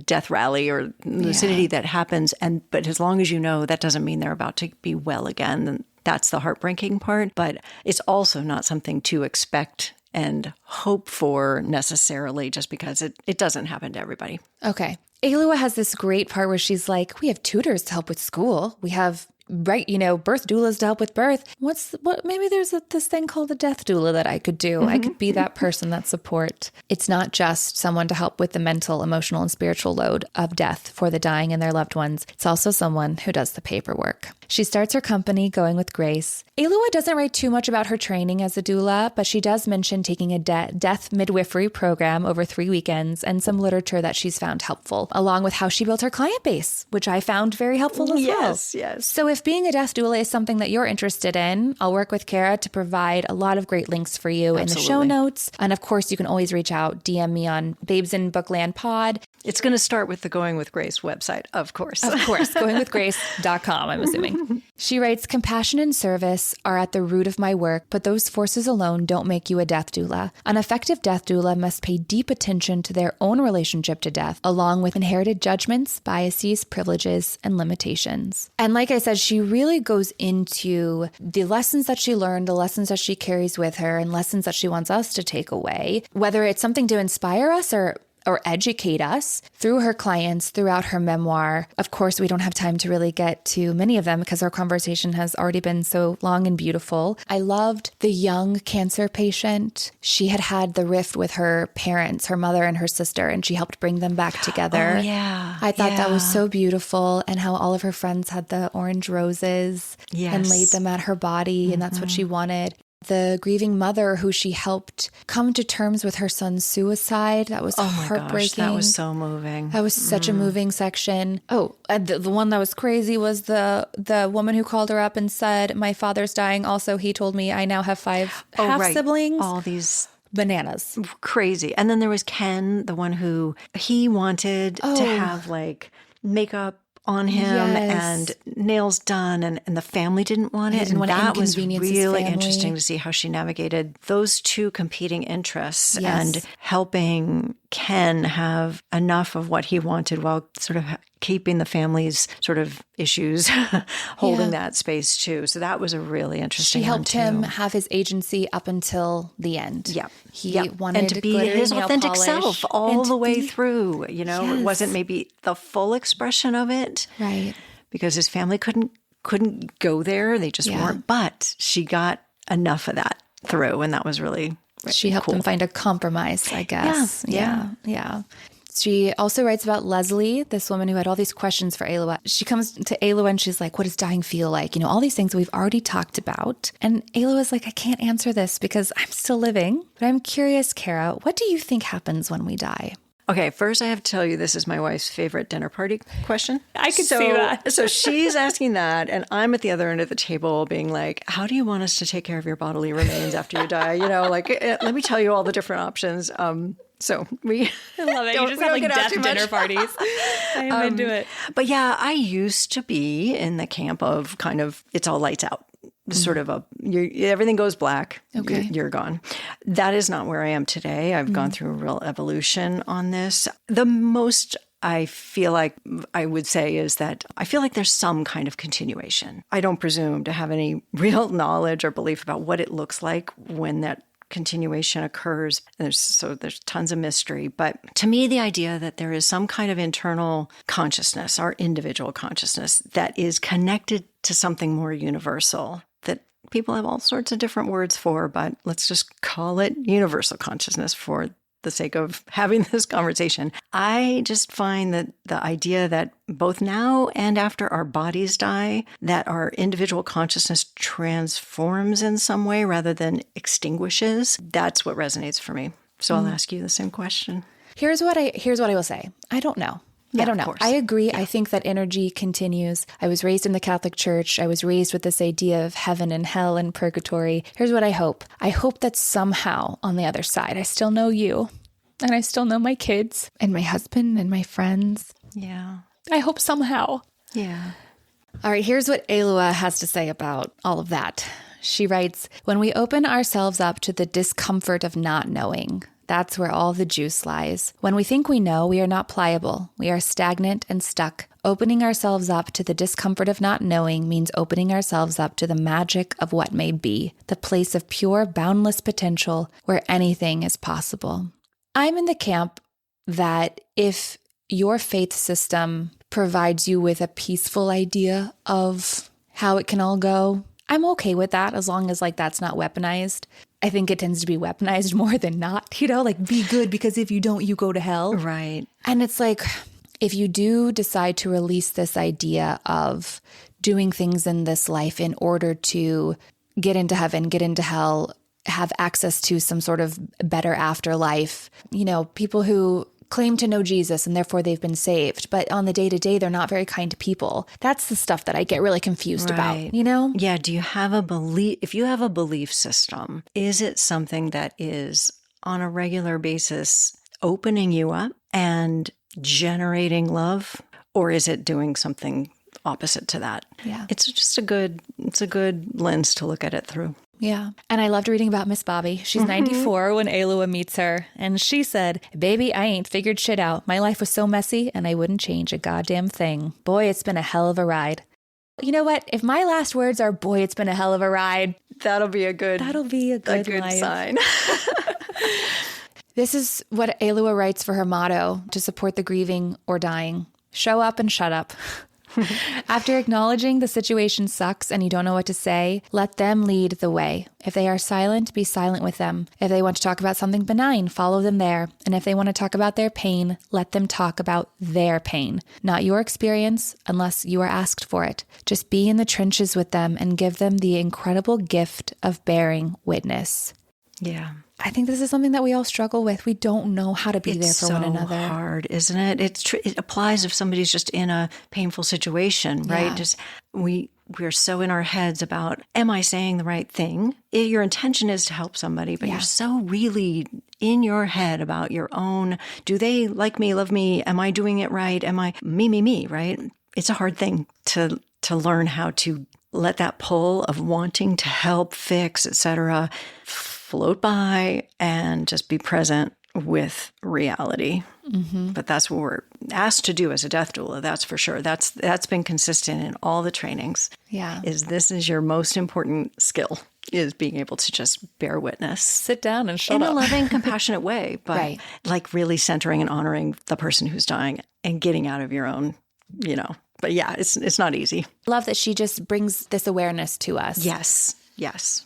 death rally or lucidity that happens. But as long as you know, that doesn't mean they're about to be well again. And that's the heartbreaking part. But it's also not something to expect and hope for necessarily, just because it doesn't happen to everybody. Okay. Alua has this great part where she's like, we have tutors to help with school. We have birth doulas to help with birth. Maybe there's this thing called a death doula that I could do. I could be that person, that support. It's not just someone to help with the mental, emotional, and spiritual load of death for the dying and their loved ones. It's also someone who does the paperwork. She starts her company, Going with Grace. Alua doesn't write too much about her training as a doula, but she does mention taking a death midwifery program over 3 weekends and some literature that she's found helpful, along with how she built her client base, which I found very helpful as well. Yes. So if being a death doula is something that you're interested in, I'll work with Cara to provide a lot of great links for you in the show notes. And of course, you can always reach out, DM me on Babes in Bookland Pod. It's going to start with the Going with Grace website, of course. Of course, goingwithgrace.com, I'm assuming. She writes, "Compassion and service are at the root of my work, but those forces alone don't make you a death doula. An effective death doula must pay deep attention to their own relationship to death, along with inherited judgments, biases, privileges, and limitations." And like I said, she really goes into the lessons that she learned, the lessons that she carries with her, and lessons that she wants us to take away, whether it's something to inspire us or educate us through her clients, throughout her memoir. Of course, we don't have time to really get to many of them because our conversation has already been so long and beautiful. I loved the young cancer patient. She had the rift with her parents, her mother and her sister, and she helped bring them back together. Oh, yeah. I thought that was so beautiful, and how all of her friends had the orange roses and laid them at her body, and that's what she wanted. The grieving mother who she helped come to terms with her son's suicide. That was heartbreaking. Gosh, that was so moving. That was such a moving section. Oh, and the one that was crazy was the woman who called her up and said, "My father's dying. Also, he told me I now have 5 half-siblings." All these bananas. Crazy. And then there was Ken, the one who he wanted to have makeup on him and nails done, and the family didn't want it. And that was really interesting to see how she navigated those two competing interests and helping Ken have enough of what he wanted while sort of keeping the family's sort of issues, holding that space too. So that was a really interesting She helped one him too. have his agency up until the end. Yeah. He wanted and to be his nail authentic polish self all and the way through. You know, it wasn't maybe the full expression of it. Right. Because his family couldn't go there. They just weren't. But she got enough of that through. And that was really She helped cool. them find a compromise, I guess. Yeah. She also writes about Leslie, this woman who had all these questions for Alua. She comes to Alua and she's like, what does dying feel like? You know, all these things we've already talked about. And Alua's like, I can't answer this because I'm still living. But I'm curious, Cara, what do you think happens when we die? Okay, first I have to tell you, this is my wife's favorite dinner party question. I could see that. So she's asking that, and I'm at the other end of the table being like, how do you want us to take care of your bodily remains after you die? You know, like, let me tell you all the different options. So we I love it. You just have like death dinner parties. I'm into it. But yeah, I used to be in the camp of kind of, it's all lights out. Sort of everything goes black. Okay. You're gone. That is not where I am today. I've gone through a real evolution on this. The most I feel like I would say is that I feel like there's some kind of continuation. I don't presume to have any real knowledge or belief about what it looks like when that continuation occurs. There's tons of mystery. But to me, the idea that there is some kind of internal consciousness, our individual consciousness, that is connected to something more universal that people have all sorts of different words for, but let's just call it universal consciousness for the sake of having this conversation. I just find that the idea that both now and after our bodies die, that our individual consciousness transforms in some way rather than extinguishes, that's what resonates for me. So I'll ask you the same question. Here's what I will say. I don't know. Yeah, I don't know. of course. I agree. Yeah. I think that energy continues. I was raised in the Catholic Church. I was raised with this idea of heaven and hell and purgatory. Here's what I hope. I hope that somehow on the other side, I still know you and I still know my kids and my husband and my friends. Yeah. I hope somehow. Yeah. All right, here's what Alua has to say about all of that. She writes, when we open ourselves up to the discomfort of not knowing, that's where all the juice lies. When we think we know, we are not pliable. We are stagnant and stuck. Opening ourselves up to the discomfort of not knowing means opening ourselves up to the magic of what may be, the place of pure, boundless potential where anything is possible. I'm in the camp that if your faith system provides you with a peaceful idea of how it can all go, I'm okay with that as long as that's not weaponized. I think it tends to be weaponized more than not, be good because if you don't, you go to hell. Right. And it's like, if you do decide to release this idea of doing things in this life in order to get into heaven, get into hell, have access to some sort of better afterlife, people who claim to know Jesus and therefore they've been saved, but on the day-to-day, they're not very kind to people. That's the stuff that I get really confused about, Yeah. Do you have a belief? If you have a belief system, is it something that is on a regular basis opening you up and generating love? Or is it doing something opposite to that? Yeah. It's just a good lens to look at it through. Yeah. And I loved reading about Miss Bobby. She's 94 when Alua meets her. And she said, baby, I ain't figured shit out. My life was so messy and I wouldn't change a goddamn thing. Boy, it's been a hell of a ride. You know what? If my last words are, boy, it's been a hell of a ride. That'll be a good sign. This is what Alua writes for her motto to support the grieving or dying. Show up and shut up. After acknowledging the situation sucks and you don't know what to say, let them lead the way. If they are silent, be silent with them. If they want to talk about something benign, follow them there. And if they want to talk about their pain, let them talk about their pain, not your experience unless you are asked for it. Just be in the trenches with them and give them the incredible gift of bearing witness. Yeah. I think this is something that we all struggle with. We don't know how to be there for one another. It's so hard, isn't it? It applies if somebody's just in a painful situation, right? Yeah. Just we're so in our heads about, am I saying the right thing? Your intention is to help somebody, but you're so really in your head about your own, do they like me, love me? Am I doing it right? Am I me, right? It's a hard thing to learn how to let that pull of wanting to help, fix, etc., float by and just be present with reality. Mm-hmm. But that's what asked to do as a death doula, that's for sure. That's been consistent in all the trainings. Yeah. This is your most important skill, is being able to just bear witness. Sit down and shut in up. a loving, compassionate way, but Right. like really centering and honoring the person who's dying and getting out of your own, But yeah, it's not easy. Love that she just brings this awareness to us. Yes. Yes.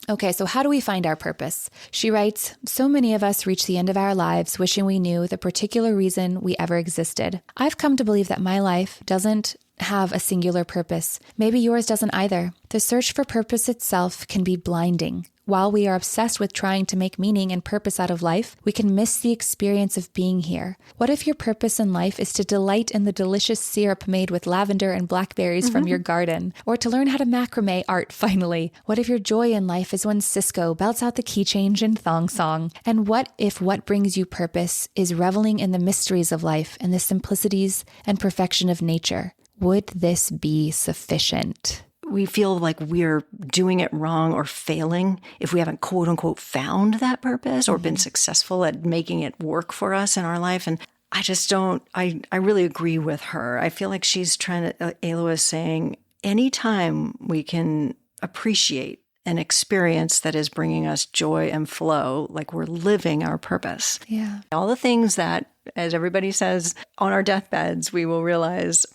Okay, so how do we find our purpose? She writes, so many of us reach the end of our lives wishing we knew the particular reason we ever existed. I've come to believe that my life doesn't have a singular purpose. Maybe yours doesn't either. The search for purpose itself can be blinding. While we are obsessed with trying to make meaning and purpose out of life, we can miss the experience of being here. What if your purpose in life is to delight in the delicious syrup made with lavender and blackberries from your garden, or to learn how to macrame art finally? What if your joy in life is when Cisco belts out the key change in Thong Song? And what if what brings you purpose is reveling in the mysteries of life and the simplicities and perfection of nature? Would this be sufficient? We feel like we're doing it wrong or failing if we haven't, quote unquote, found that purpose or been successful at making it work for us in our life. And I just don't, I really agree with her. I feel like she's trying to, Alua is saying, anytime we can appreciate an experience that is bringing us joy and flow, like we're living our purpose. Yeah. All the things that, as everybody says, on our deathbeds, we will realize,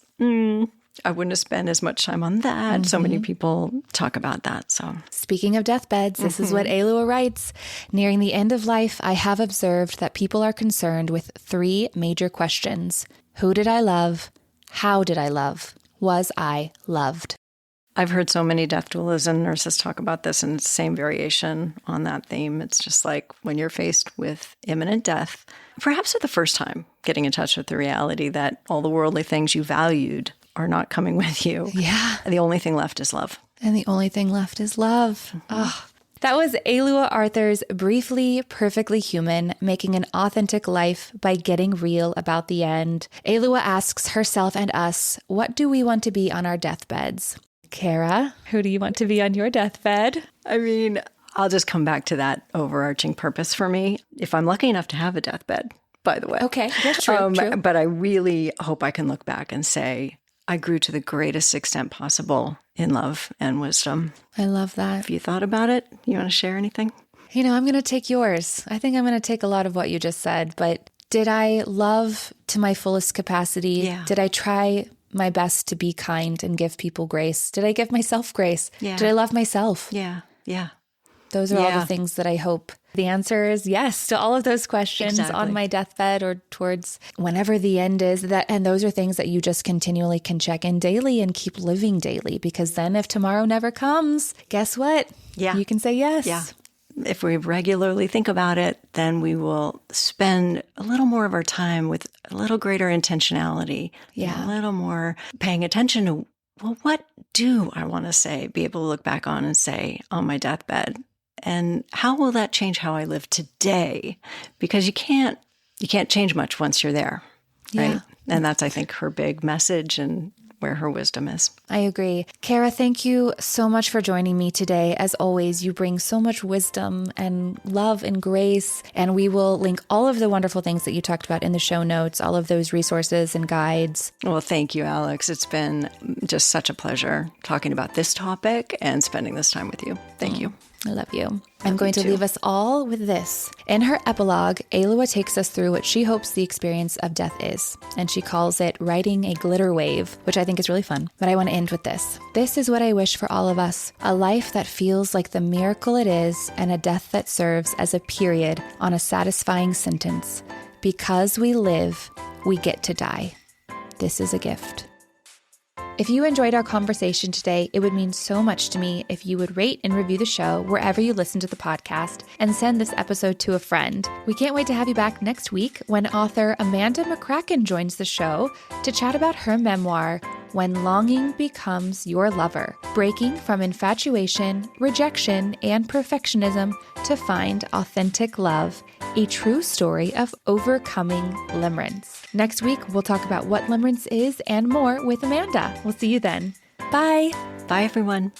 I wouldn't have spent as much time on that. So many people talk about that. So, speaking of deathbeds, this is what Alua writes. Nearing the end of life, I have observed that people are concerned with 3 major questions. Who did I love? How did I love? Was I loved? I've heard so many death doulas and nurses talk about this, and it's the same variation on that theme. It's just like when you're faced with imminent death, perhaps for the first time, getting in touch with the reality that all the worldly things you valued are not coming with you. Yeah. The only thing left is love. And the only thing left is love. Oh. That was Alua Arthur's Briefly, Perfectly Human, Making an Authentic Life by Getting Real About the End. Alua asks herself and us, what do we want to be on our deathbeds? Cara, who do you want to be on your deathbed? I mean, I'll just come back to that overarching purpose for me. If I'm lucky enough to have a deathbed, by the way. Okay, that's true. True. But I really hope I can look back and say, I grew to the greatest extent possible in love and wisdom. I love that. Have you thought about it? You want to share anything? I'm going to take yours. I think I'm going to take a lot of what you just said, but did I love to my fullest capacity? Yeah. Did I try my best to be kind and give people grace? Did I give myself grace? Yeah. Did I love myself? Yeah. Yeah. Those are all the things that I hope. The answer is yes to all of those questions on my deathbed or towards whenever the end is. And those are things that you just continually can check in daily and keep living daily, because then if tomorrow never comes, guess what? Yeah. You can say yes. Yeah. If we regularly think about it, then we will spend a little more of our time with a little greater intentionality. Yeah. A little more paying attention to, well, what do I want to say, be able to look back on and say on my deathbed? And how will that change how I live today? Because you can't change much once you're there, right? Yeah. And that's, I think, her big message and where her wisdom is. I agree. Cara, thank you so much for joining me today. As always, you bring so much wisdom and love and grace, and we will link all of the wonderful things that you talked about in the show notes, all of those resources and guides. Well, thank you, Alex. It's been just such a pleasure talking about this topic and spending this time with you. Thank you. I love you. I'm going to leave us all with this. In her epilogue, Alua takes us through what she hopes the experience of death is, and she calls it riding a glitter wave, which I think is really fun. But I want to end with this. This is what I wish for all of us: a life that feels like the miracle it is, and a death that serves as a period on a satisfying sentence. Because we live, we get to die. This is a gift. If you enjoyed our conversation today, it would mean so much to me if you would rate and review the show wherever you listen to the podcast and send this episode to a friend. We can't wait to have you back next week when author Amanda McCracken joins the show to chat about her memoir, When Longing Becomes Your Lover, breaking from infatuation, rejection, and perfectionism to find authentic love, a true story of overcoming limerence. Next week, we'll talk about what limerence is and more with Amanda. We'll see you then. Bye. Bye, everyone.